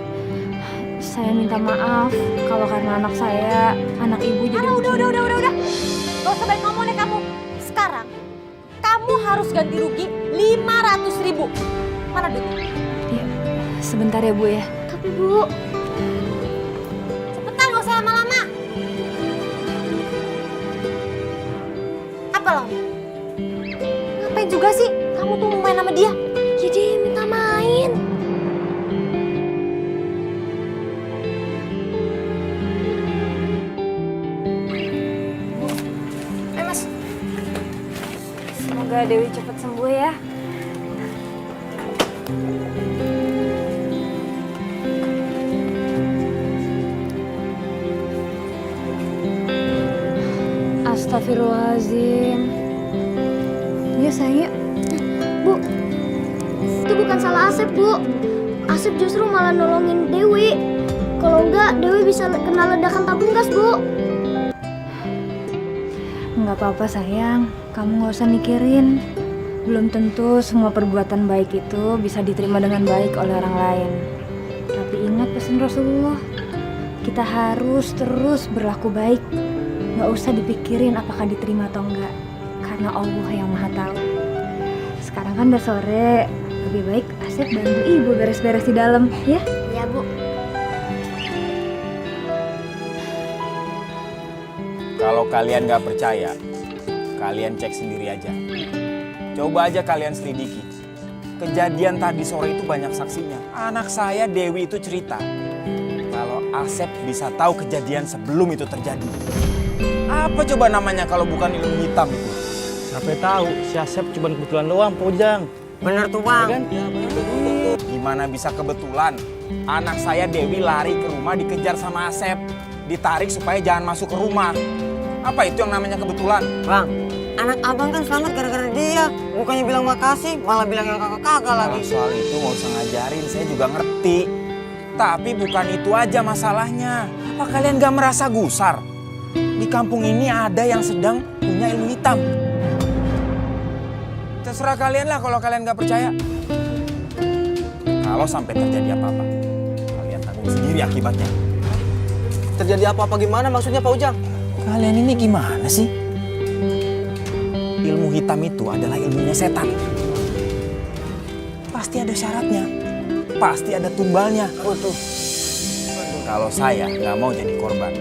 Saya minta maaf kalau karena anak saya, anak ibu jadi Udah. Gak usah banyak ngomong deh kamu. Sekarang, kamu harus ganti rugi 500.000. Mana duitnya? Iya, sebentar ya Bu ya. Tapi Bu, Cepetan, gak usah lama-lama. Apa lama? Ngapain juga sih? Kamu tuh mau main sama dia? jadi minta main. Mas. Semoga Dewi cepat sembuh ya. Astagfirullahaladzim. Ya sayang. Bu, itu bukan salah Asep, Bu. Asep justru malah nolongin Dewi. Kalau enggak, Dewi bisa kena ledakan tabung gas, Bu. Nggak apa-apa sayang, kamu nggak usah mikirin. Belum tentu semua perbuatan baik itu bisa diterima dengan baik oleh orang lain. Tapi ingat pesan Rasulullah, kita harus terus berlaku baik. Gak usah dipikirin apakah diterima atau enggak, karena Allah yang Maha Tahu. Sekarang kan udah sore, lebih baik Asep bantu ibu beres-beres di dalam, ya? Iya, Bu. Kalau kalian nggak percaya, kalian cek sendiri aja. Coba aja kalian selidiki. Kejadian tadi sore itu banyak saksinya. Anak saya Dewi itu cerita kalau Asep bisa tahu kejadian sebelum itu terjadi. Apa coba namanya kalau bukan ilmu hitam itu? Sampai tahu si Asep cuma kebetulan doang, Pak Ujang. Bener tuh bang. Ya kan? Gimana bisa kebetulan? Anak saya Dewi lari ke rumah dikejar sama Asep. Ditarik supaya jangan masuk ke rumah. Apa itu yang namanya kebetulan? Bang, anak abang kan selamat gara-gara dia. Bukannya bilang makasih, malah bilang yang kakak-kakak lagi. Kalau soal itu nggak usah ngajarin, saya juga ngerti. Tapi bukan itu aja masalahnya. Apa kalian gak merasa gusar? Di kampung ini ada yang sedang punya ilmu hitam. Terserah kalian lah kalau kalian gak percaya. Kalau sampai terjadi apa-apa, kalian tanggung sendiri akibatnya. Terjadi apa-apa gimana maksudnya Pak Ujang? Kalian ini gimana sih? Ilmu hitam itu adalah ilmunya setan. Pasti ada syaratnya. Pasti ada tumbalnya. Kalau saya nggak mau jadi korban,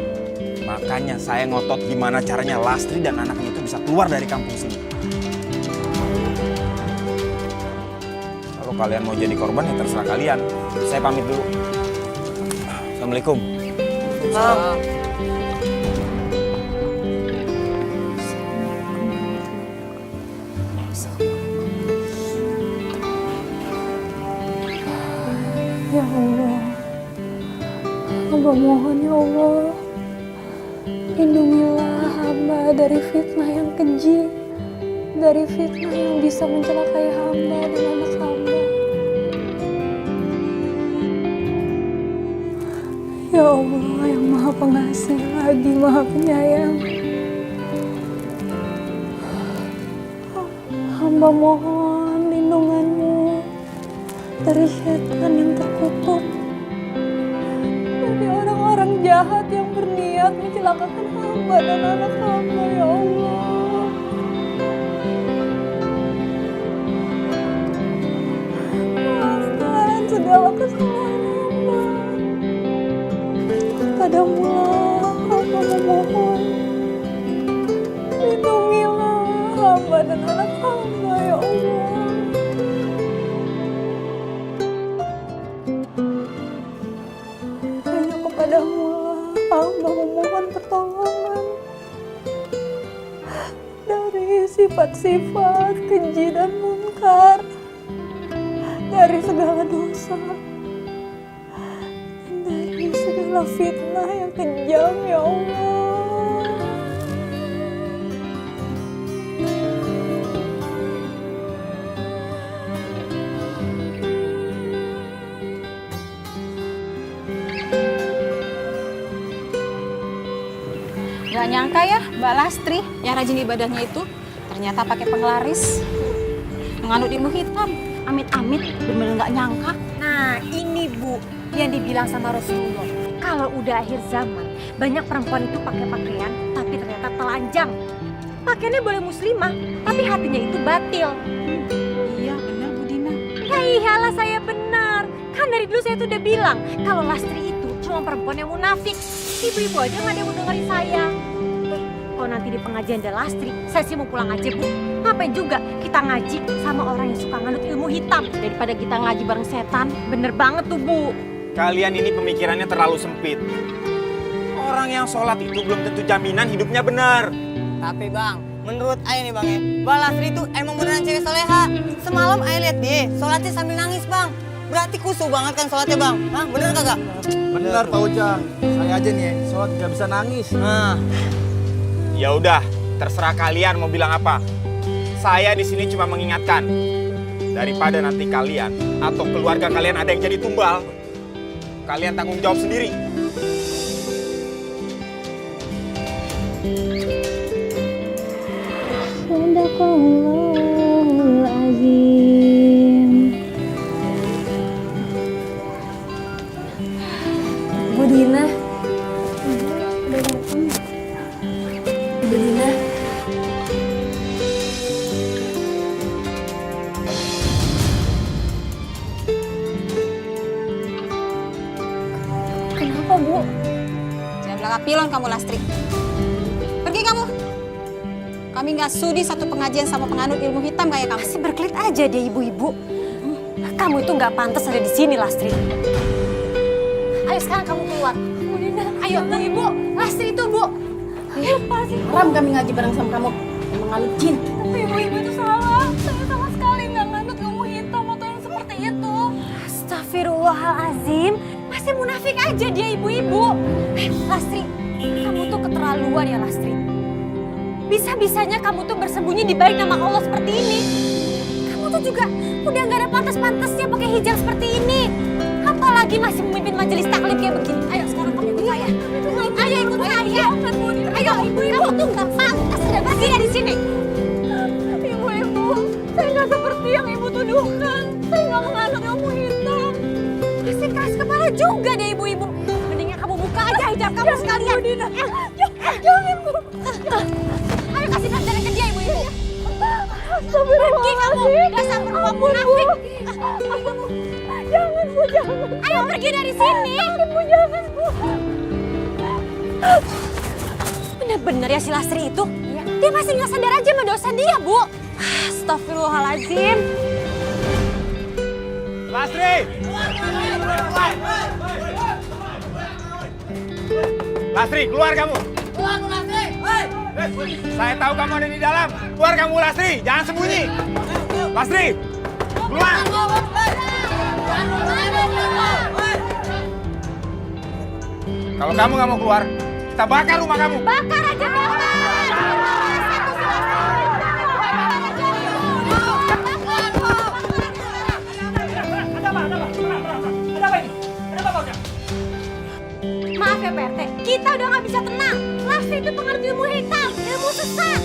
makanya saya ngotot gimana caranya Lastri dan anaknya itu bisa keluar dari kampung sini. Kalau kalian mau jadi korban ya terserah kalian. Saya pamit dulu. Assalamualaikum. Ya Allah, hamba mohon ya Allah, lindungilah hamba dari fitnah yang keji, dari fitnah yang bisa mencelakai hamba dan anak hamba. Ya Allah yang Maha Pengasih lagi Maha Penyayang, hamba mohon lindunganmu dari setan yang terkutuk, dari orang-orang jahat yang berniat mencelakakan hamba dan anak hamba, ya Allah. Maafkan segala kesalahan hamba. Padamu hamba memohon, lindungilah hamba dan anak hamba, ya Allah. Hanya kepadamu hamba memohon pertolongan dari sifat-sifat keji dan munkar, dari segala dosa, dan dari segala fitnah yang kejam, ya Allah. Gak nyangka ya Mbak Lastri yang rajin ibadahnya itu ternyata pakai penglaris, menganut ilmu hitam. Amit-amit, bener-bener gak nyangka. Nah, ini Bu yang dibilang sama Rasulullah. Kalau udah akhir zaman, banyak perempuan itu pakai pakaian tapi ternyata telanjang. Pakaiannya boleh muslimah, tapi hatinya itu batil. Iya bener Bu Dina. Ya iyalah saya benar. Kan dari dulu saya tuh udah bilang kalau Lastri itu cuma perempuan yang munafik. Ibu-ibu aja nggak ada yang mau dengerin saya. Kalau nanti di pengajian ada Lastri, saya sih mau pulang aja Bu. Ngapain juga kita ngaji sama orang yang suka nganut ilmu hitam daripada kita ngaji bareng setan. Bener banget tuh Bu. Kalian ini pemikirannya terlalu sempit. Orang yang sholat itu belum tentu jaminan hidupnya benar. Tapi bang, menurut Ayah nih bang ya, Mbak Lastri itu emang beneran cewek soleha. Semalam Ayah lihat dia, sholatnya sambil nangis bang. Berarti kusuh banget kan sholatnya bang? Hah, bener kagak? Benar Pak Ujang. Saya aja nih sholat nggak bisa nangis. Nah, Ya udah, terserah kalian mau bilang apa. Saya di sini cuma mengingatkan, daripada nanti kalian atau keluarga kalian ada yang jadi tumbal, kalian tanggung jawab sendiri. Sadaqallahul Dina. Ibu udah datang. Ibu Dina. Kenapa, Bu? Jangan belaka pilon kamu, Lastri. Pergi kamu. Kami nggak sudi satu pengajian sama penganut ilmu hitam kayak kamu. Masih berkelit aja dia ibu-ibu. Kamu itu nggak pantas ada di sini, Lastri. Ayo sekarang kamu keluar. Bu Dina. Ayo, Bu Ibu. Lastri itu, Bu. Apa sih? Haram kami ngaji bareng sama kamu. Emang nganut jin. Tapi ibu-ibu itu salah. Saya sama sekali nggak nganut ilmu hitam atau yang seperti itu. Astagfirullahalazim. Masih munafik aja dia ibu-ibu. Lastri, kamu tuh keterlaluan ya, Lastri. Bisa-bisanya kamu tuh bersembunyi di balik nama Allah seperti ini. Kamu tuh juga udah nggak ada pantas-pantasnya pakai hijab seperti ini. Apalagi masih memimpin majelis taklim kayak begini. Ayo sekarang kamu ikut saya. Ayo ikut saya. Ayo ibu-ibu tuh nggak pantas ada pergi dari sini. Ibu-ibu, saya nggak seperti yang ibu tuduhkan. Saya nggak menganut ilmu hitam. Masih keras kepala juga deh ibu-ibu. Mendingan kamu buka aja hijab kamu sekalian. Jangan, Bu. Ayo kasih pelajaran ke dia ibu-ibu. Pergi kamu, dasar perempuan munafik. Jangan, Bu, jangan. Ayo pergi dari sini. Bu, jangan, Bu. Bener-bener ya si Lastri itu. Dia masih nggak sadar aja sama dosa dia, Bu. Astagfirullahaladzim. Lastri! Lastri, keluar kamu! Keluar, Lastri. Saya tahu kamu ada di dalam. Keluar kamu, Lastri! Jangan sembunyi! Lastri! Keluar! Kalau kamu nggak mau keluar, kita bakar rumah kamu. Bakar aja, bakar. Maaf ya Pak RT, kita udah nggak bisa tenang. Lastri itu pengaruh ilmu hitam, ilmu sesat.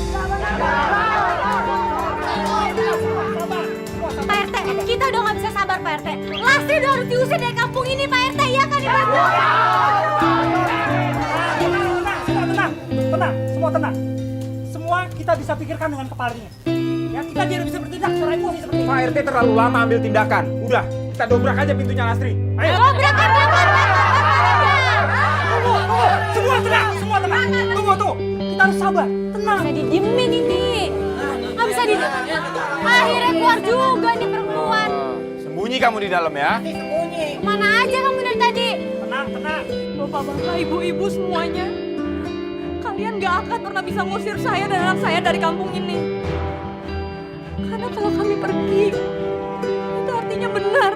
Pak RT, kita udah nggak bisa sabar Pak RT. Lastri udah harus diusir dari kampung ini Pak RT, iya kan Ibu? Tenang, semua tenang. Semua kita bisa pikirkan dengan kepala dingin. Ya, kita tidak bisa bertindak secara emosi seperti ini. Pak RT terlalu lama ambil tindakan. Udah, kita dobrak aja pintunya Lastri. Ayo! Dobrak. Semua tenang, semua tenang. Tunggu, tuh. Kita harus sabar, tenang. Bisa didiemin ini. Nggak bisa didiemin. Akhirnya keluar juga nih perempuan. Sembunyi kamu di dalam ya. Mana aja kamu dari tadi? Tenang. Bapak-bapak, ibu-ibu semuanya. Kalian gak akan pernah bisa ngusir saya dan anak saya dari kampung ini. Karena kalau kami pergi, itu artinya benar.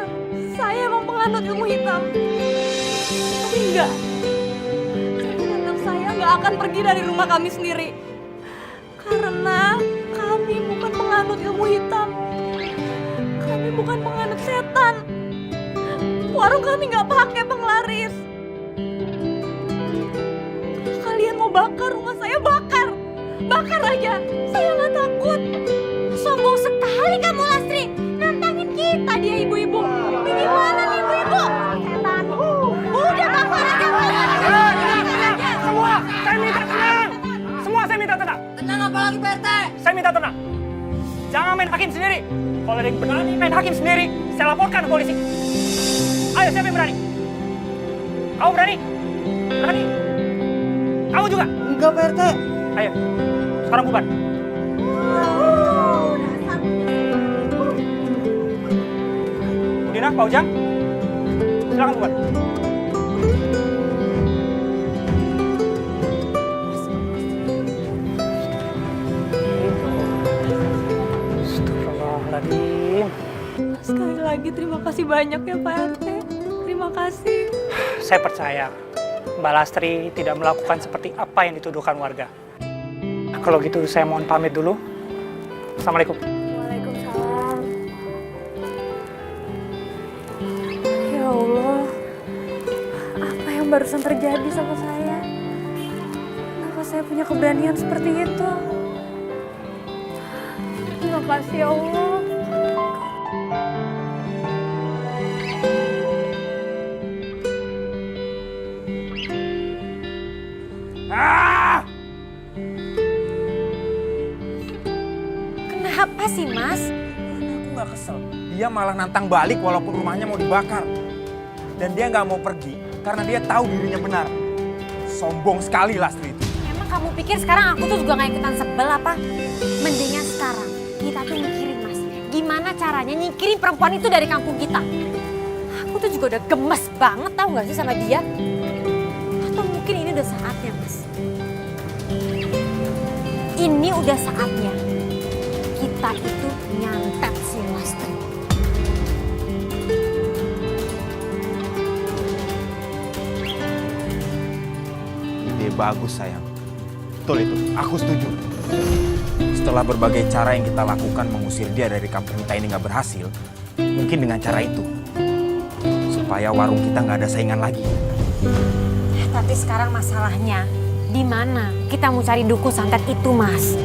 Saya emang penganut ilmu hitam. Tapi enggak. Saya dan anak saya gak akan pergi dari rumah kami sendiri. Karena kami bukan penganut ilmu hitam. Kami bukan penganut setan. Warung kami gak pakai penglaris. Kalian mau bakar rumah saya, bakar. Bakar aja, saya nggak takut. Sombong sekali kamu Lastri. Nantangin kita dia ibu-ibu. Gimana nih ibu-ibu? Setan. Udah bakar aja. Semua, saya minta tenang. Semua saya minta tenang. Tenang apalagi Pak RT. Saya minta tenang. Jangan main hakim sendiri. Kalau ada yang berani main hakim sendiri, saya laporkan ke polisi. Ayo, siapa yang berani? Kamu berani? Berani? Kamu juga? Enggak Pak RT. Ayo, sekarang bubar. Bu Dina, Pak Ujang, silakan bubar. Astagfirullahaladzim. Sekali lagi terima kasih banyak ya Pak RT. Terima kasih. Saya percaya Mbak Lastri tidak melakukan seperti apa yang dituduhkan warga. Kalau gitu saya mohon pamit dulu. Assalamualaikum. Waalaikumsalam. Ya Allah, apa yang barusan terjadi sama saya? Kenapa saya punya keberanian seperti itu? Terima kasih ya Allah. Kenapa sih, Mas? Aku nggak kesel. Dia malah nantang balik walaupun rumahnya mau dibakar. Dan dia nggak mau pergi karena dia tahu dirinya benar. Sombong sekali Lastri itu. Emang kamu pikir sekarang aku tuh juga gak ikutan sebel apa? Mendingan sekarang kita tuh mikirin, Mas. Gimana caranya nyingkirin perempuan itu dari kampung kita? Aku tuh juga udah gemes banget, tahu gak sih sama dia? Atau mungkin ini udah saatnya, Mas. Ini udah saatnya kita itu nyantet si Lastri. Ide bagus sayang. Betul itu, aku setuju. Setelah berbagai cara yang kita lakukan mengusir dia dari kampung kita ini nggak berhasil, mungkin dengan cara itu. Supaya warung kita nggak ada saingan lagi. Tapi sekarang masalahnya, di mana kita mau cari dukun santet itu, Mas?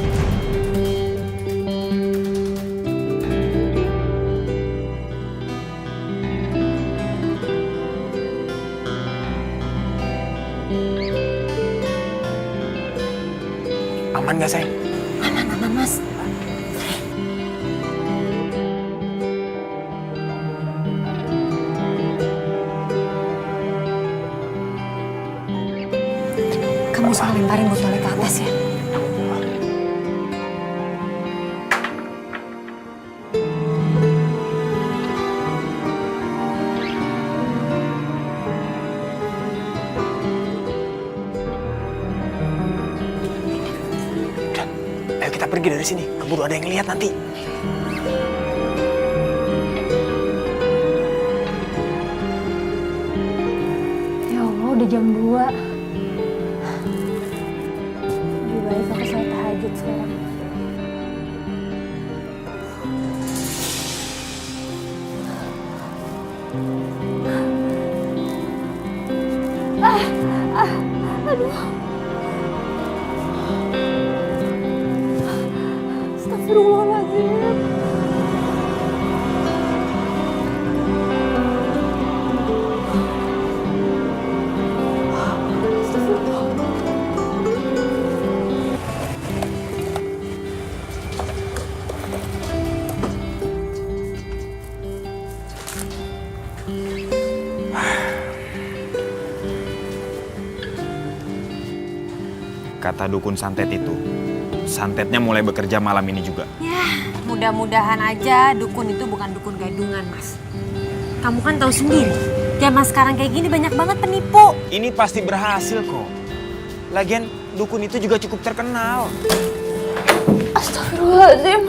Aman nggak sayang? Aman, Mas. Kamu salah lemparin botolnya ke atas ya. Ayo kita pergi dari sini, keburu ada yang lihat nanti. Ya Allah, udah jam 2. Lebih baik aku sholat tahajud sekarang. Aduh. Astagfirullahaladzim. Kata dukun santet itu, santetnya mulai bekerja malam ini juga. Ya, mudah-mudahan aja dukun itu bukan dukun gadungan, Mas. Kamu kan tahu sendiri, zaman sekarang kayak gini banyak banget penipu. Ini pasti berhasil kok. Lagian dukun itu juga cukup terkenal. Astagfirullahaladzim.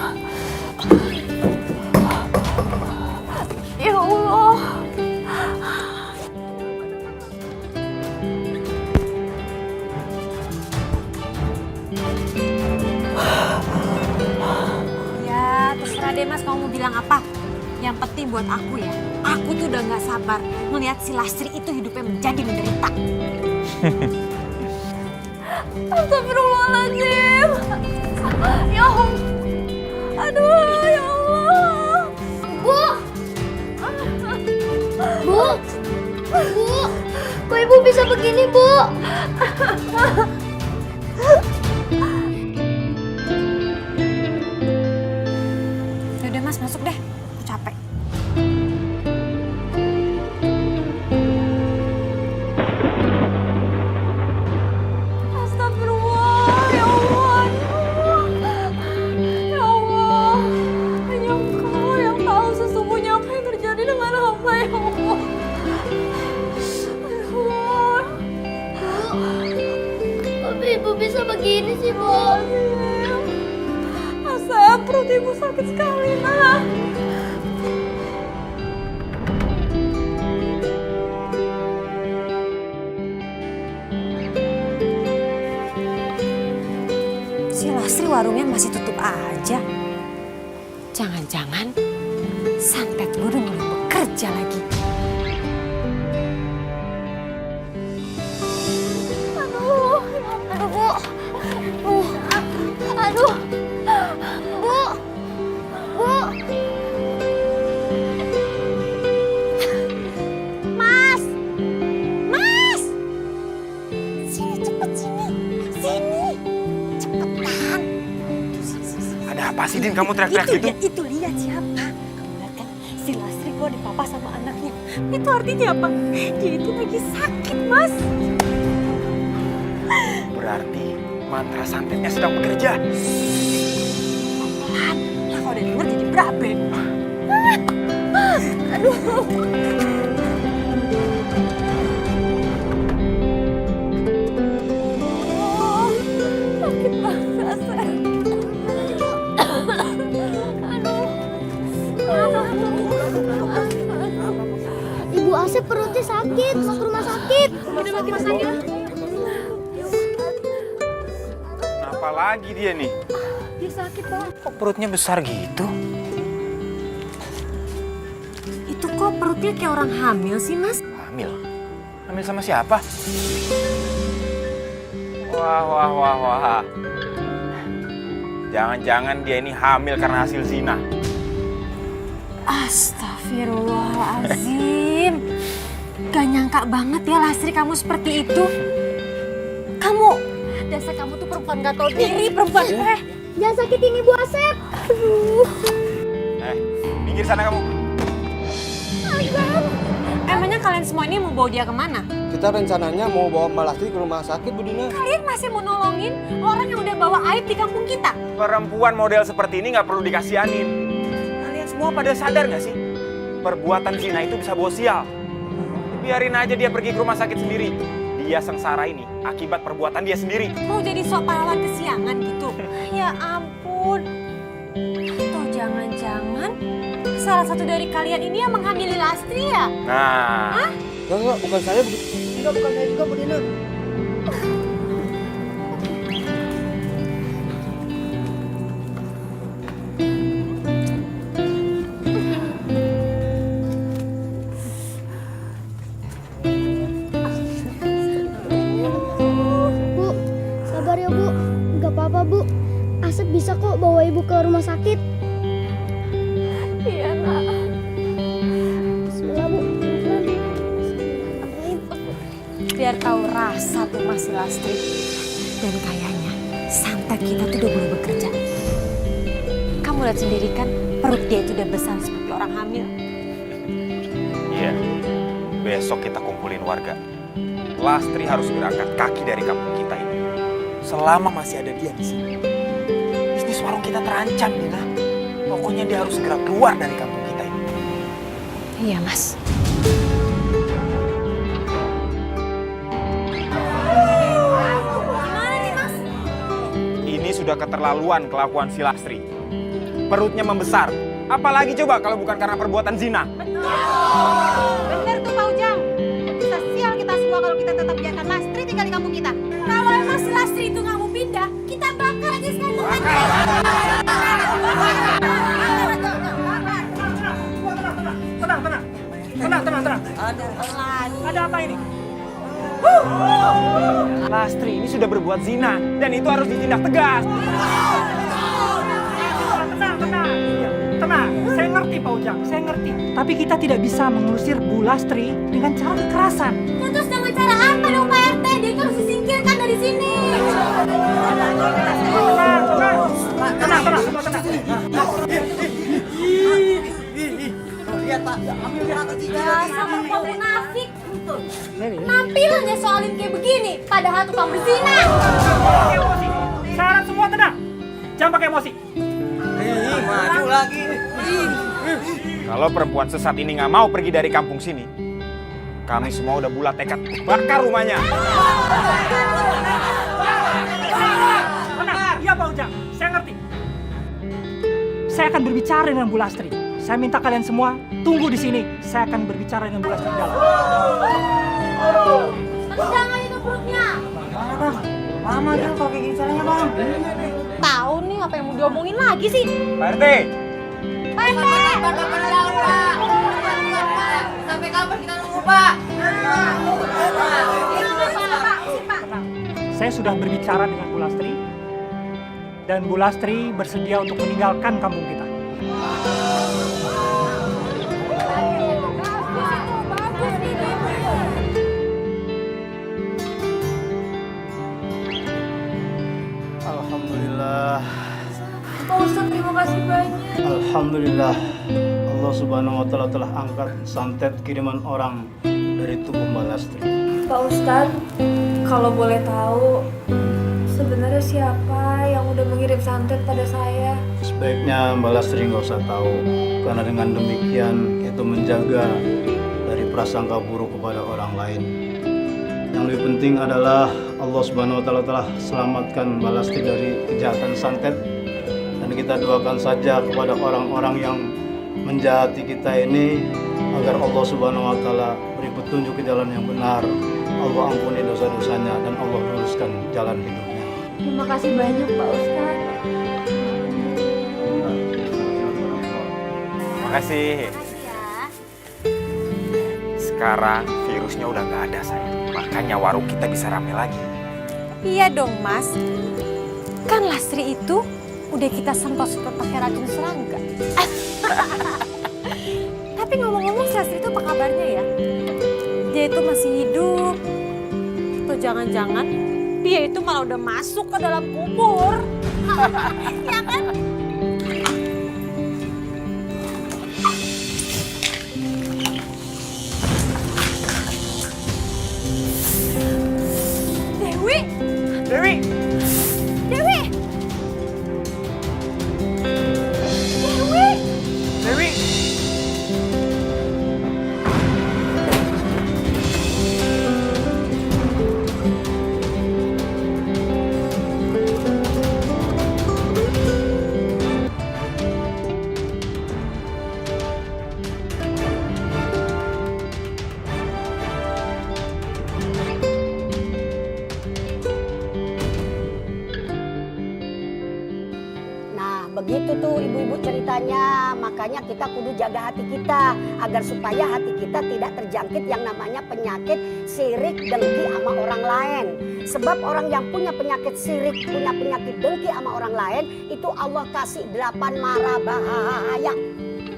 Ya Allah. Ya, terserah deh Mas, kamu mau bilang apa. Yang penting buat aku ya, aku tuh udah gak sabar melihat si Lastri itu hidupnya menjadi menderita. Astagfirullahaladzim. Ya Allah. Aduh, ya Allah. Bu! Bu! Bu! Kok ibu bisa begini, Bu? Yaudah Mas, masuk deh. Aku capek. Astagfirullah, ya Allah. Ya Allah. Hanya Engkau yang tahu sesungguhnya apa yang terjadi dengan hamba, ya Allah. Aduh. Tapi ibu bisa begini sih, Bu? Asep, perut ibu sakit sekali, Nak. Si Lastri warungnya masih tutup aja. Jangan-jangan santet gue udah mulai bekerja lagi. Aduh, Bu. Aduh. Bu. Bu. Mas! Mas! Sini cepet sini. Sini. Cepetan. Ada apa Apa sih, Din? Kamu teriak-teriak gitu? Itu lihat siapa? Kamu lihat kan, si Lastri kok di papa sama anaknya. Itu artinya apa? Dia itu lagi sakit, Mas. Berarti mantra santetnya sedang bekerja. Pelan, lah kalau udah denger jadi berabe. Aduh. Sakit banget, Asep. Ibu Asep perutnya sakit, mau ke rumah sakit. Udah makin sakit. Kenapa lagi dia nih? Dia sakit, Pak. Kok perutnya besar gitu? Itu kok perutnya kayak orang hamil sih, Mas? Hamil? Hamil sama siapa? Wah. Jangan-jangan dia ini hamil karena hasil zina. Astagfirullahaladzim. Gak nyangka banget ya Lastri kamu seperti itu. Kamu, dasar kamu tuh perempuan gak tau diri, perempuan. Jangan sakitin Ibu Asep. Aduh. Minggir sana kamu. Emangnya kalian semua ini mau bawa dia kemana? Kita rencananya mau bawa Mbak Lastri ke rumah sakit, Bu Dina. Kalian masih mau nolongin orang yang udah bawa aib di kampung kita? Perempuan model seperti ini nggak perlu dikasihanin. Kalian semua pada sadar nggak sih? Perbuatan zina itu bisa bawa sial. Biarin aja dia pergi ke rumah sakit sendiri. Dia sengsara ini akibat perbuatan dia sendiri. Mau jadi sok pahlawan kesiangan gitu? Ya ampun. Atau jangan-jangan salah satu dari kalian ini yang menghamili Lastri ya? Nah, Enggak, bukan saya begitu. Enggak, bukan saya juga, Bu Dina. Bu, sabar ya Bu. Gak apa-apa Bu. Asep bisa kok bawa Ibu ke rumah sakit. Iya, Nak. Bismillah Bu. Biar tahu rasa tuh Mas Lastri. Dan kayaknya santet kita tuh udah mulai bekerja. Kamu lihat sendiri kan, perut dia itu udah besar seperti orang hamil. iya. Besok kita kumpulin warga. Lastri harus berangkat kaki dari kampung kita ini. Selama masih ada dia di sini, bisnis warung kita terancam, Dina. Pokoknya dia harus segera keluar dari kampung kita ini. Iya, Mas. Ini sudah keterlaluan kelakuan si Lastri. Perutnya membesar. Apalagi coba kalau bukan karena perbuatan zina. Bener tuh Pak Ujang. Bisa sial kita semua kalau kita tetap biarkan Lastri tinggal di kampung kita. Kalau emang si Lastri itu nggak mau pindah, kita bakar aja sekarang. Tenang. Ada apa ini? Lastri ini sudah berbuat zina dan itu harus ditindak tegas. Tenang. Saya ngerti Pak Ujang, saya ngerti. Tapi kita tidak bisa mengusir Bu Lastri dengan cara kekerasan. Ya, terus dengan cara apa dong Pak RT? Dia itu harus disingkirkan dari sini. Tenang. Lihat Pak, ambil lihat Ya, sama kau munafik. Nampilannya soalin kayak begini, padahal tukang berzina. Emosi. Syarat semua tenang. Jangan pakai emosi. maju lagi. Kalau perempuan sesat ini nggak mau pergi dari kampung sini, kami semua udah bulat tekad bakar rumahnya. Tenang. Iya Pak Ujang, saya ngerti. Saya akan berbicara dengan Bu Lastri. Saya minta kalian semua tunggu di sini. Saya akan berbicara dengan Bu Lastri di dalam. Tendang aja tuh perutnya. Lama kan kalau kayak gini caranya Bang. Tahu nih apa yang mau diomongin lagi sih? Pak RT, Pak RT. Sampai kapan kita nunggu Pak? Tenang. Saya sudah berbicara dengan Bu Lastri. Dan Bu Lastri bersedia untuk meninggalkan kampung kita. Alhamdulillah. Pak Ustadz, terima Alhamdulillah, Allah Subhanahu wa Ta'ala telah angkat santet kiriman orang dari tubuh Mbak Lastri. Pak Ustadz, kalau boleh tahu, sebenarnya siapa yang udah mengirim santet pada saya? Sebaiknya Mbak Lastri nggak usah tahu, karena dengan demikian itu menjaga dari prasangka buruk kepada orang lain. Yang lebih penting adalah Allah Subhanahu wa Ta'ala telah selamatkan Mbak Lastri dari kejahatan santet. Dan kita doakan saja kepada orang-orang yang menjahati kita ini agar Allah Subhanahu wa Ta'ala beri petunjuk ke jalan yang benar. Allah ampuni dosa-dosanya dan Allah luruskan jalan hidupnya. Terima kasih banyak Pak Ustadz. Makasih. Sekarang virusnya udah nggak ada sayang. Makanya warung kita bisa rame lagi. Iya dong Mas. Kan Lastri itu udah kita semprot-semprot pakai racun serangga. Tapi ngomong-ngomong si Lastri itu apa kabarnya ya? Dia itu masih hidup? Atau jangan-jangan dia itu malah udah masuk ke dalam kubur? Ya kan? Dewi! Dewi! Dewi! Dewi! Nah, begitu tuh ibu-ibu ceritanya. Makanya kita kudu jaga hati kita agar supaya hati kita tidak terjangkit yang namanya penyakit sirik dengki sama orang lain. Sebab orang yang punya penyakit sirik, punya penyakit dengki sama orang lain, itu Allah kasih 8 mara bahaya.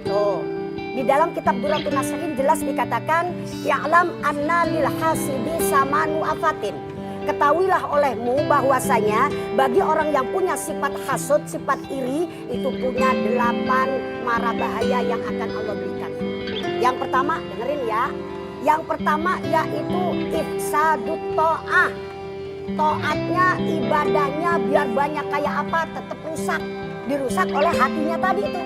Tuh, di dalam kitab Duratun Nasihin jelas dikatakan, ya'lam anna lil hasidi samanu afatin. Ketahuilah olehmu bahwasanya bagi orang yang punya sifat hasud, sifat iri, itu punya 8 mara bahaya yang akan Allah berikan. Yang pertama, dengerin ya. Yang pertama yaitu ifsadut ta'ah. Taatnya, ibadahnya biar banyak kayak apa tetap rusak. Dirusak oleh hatinya tadi itu.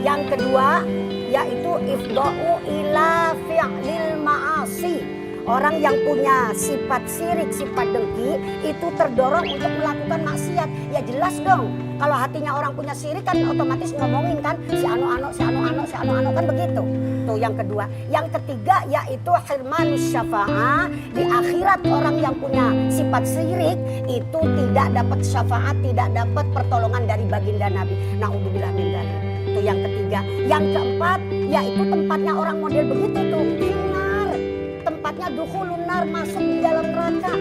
Yang kedua yaitu ifda'u ila fi'lil ma'asi. Orang yang punya sifat sirik, sifat dengki, itu terdorong untuk melakukan maksiat. Ya jelas dong, kalau hatinya orang punya sirik kan otomatis ngomongin kan, si anu kan begitu. Tuh yang kedua. Yang ketiga yaitu hirmanus syafa'ah. Di akhirat orang yang punya sifat sirik itu tidak dapat syafaat, tidak dapat pertolongan dari baginda Nabi. Na'udzubillah min dzalik. Itu yang ketiga. Yang keempat yaitu tempatnya orang model begitu tuh. Tempatnya dukhulun nar, masuk di dalam neraka.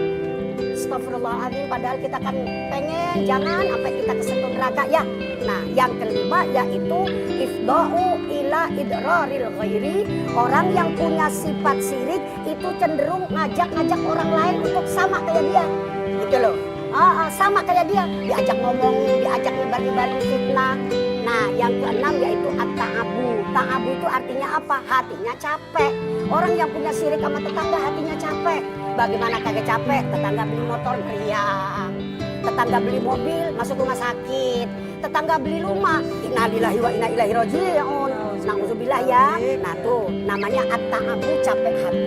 Astagfirullahaladzim, padahal kita kan pengen jangan sampai kita kesentuh neraka ya. Nah, yang kelima yaitu ifda'u ila idraril ghairi. Orang yang punya sifat sirik itu cenderung ngajak orang lain untuk sama kayak dia. Gitu loh. Sama kayak dia, diajak ngomong, diajak nyebar-nyebarin fitnah. Nah, yang keenam yaitu at-ta'abu. Ta'abu itu artinya apa? Hatinya capek. Orang yang punya sirik sama tetangga hatinya capek. Bagaimana kagak capek? Tetangga beli motor meriang. Tetangga beli mobil masuk rumah sakit. Tetangga beli rumah. Innalillahi wa inna ilaihi raji'un. Na'udzubillah ya. Nah tuh namanya at-ta'abu, capek hati.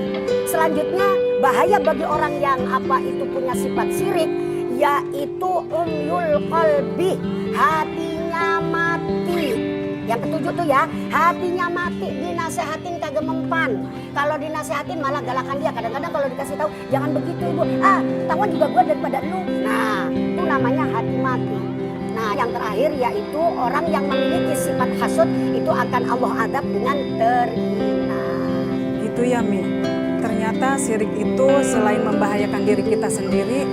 Selanjutnya bahaya bagi orang yang apa itu punya sifat sirik yaitu umyul qalbi, hatinya mati. Yang ketujuh tuh ya, hatinya mati, dinasehatin kagak mempan. Kalau dinasehatin malah galakan dia. Kadang-kadang kalau dikasih tahu jangan begitu ibu, tahuan juga gua daripada lu. Nah, itu namanya hati mati. Nah, yang terakhir yaitu orang yang memiliki sifat hasud itu akan Allah adab dengan terhina. Gitu ya Mi, ternyata sirik itu selain membahayakan diri kita sendiri,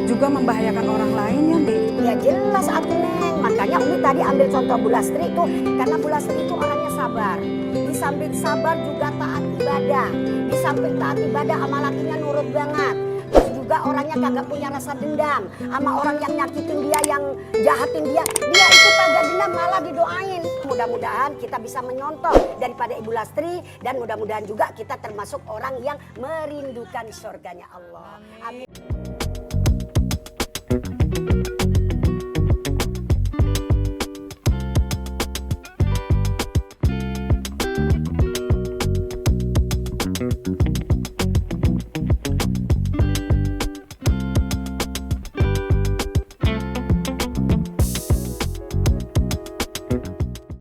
juga membahayakan orang lain ya Mi. Ya jelas atuh Neng, makanya Umi tadi ambil contoh Bu Lastri itu, karena Bu Lastri itu orangnya sabar. Di samping sabar juga taat ibadah. Di samping taat ibadah sama lakinya nurut banget. Terus juga juga orangnya kagak punya rasa dendam sama orang yang nyakitin dia, yang jahatin dia. Dia itu kagak dendam, malah didoain. Mudah-mudahan kita bisa menyontoh daripada Ibu Lastri, dan mudah-mudahan juga kita termasuk orang yang merindukan surganya Allah. Amin.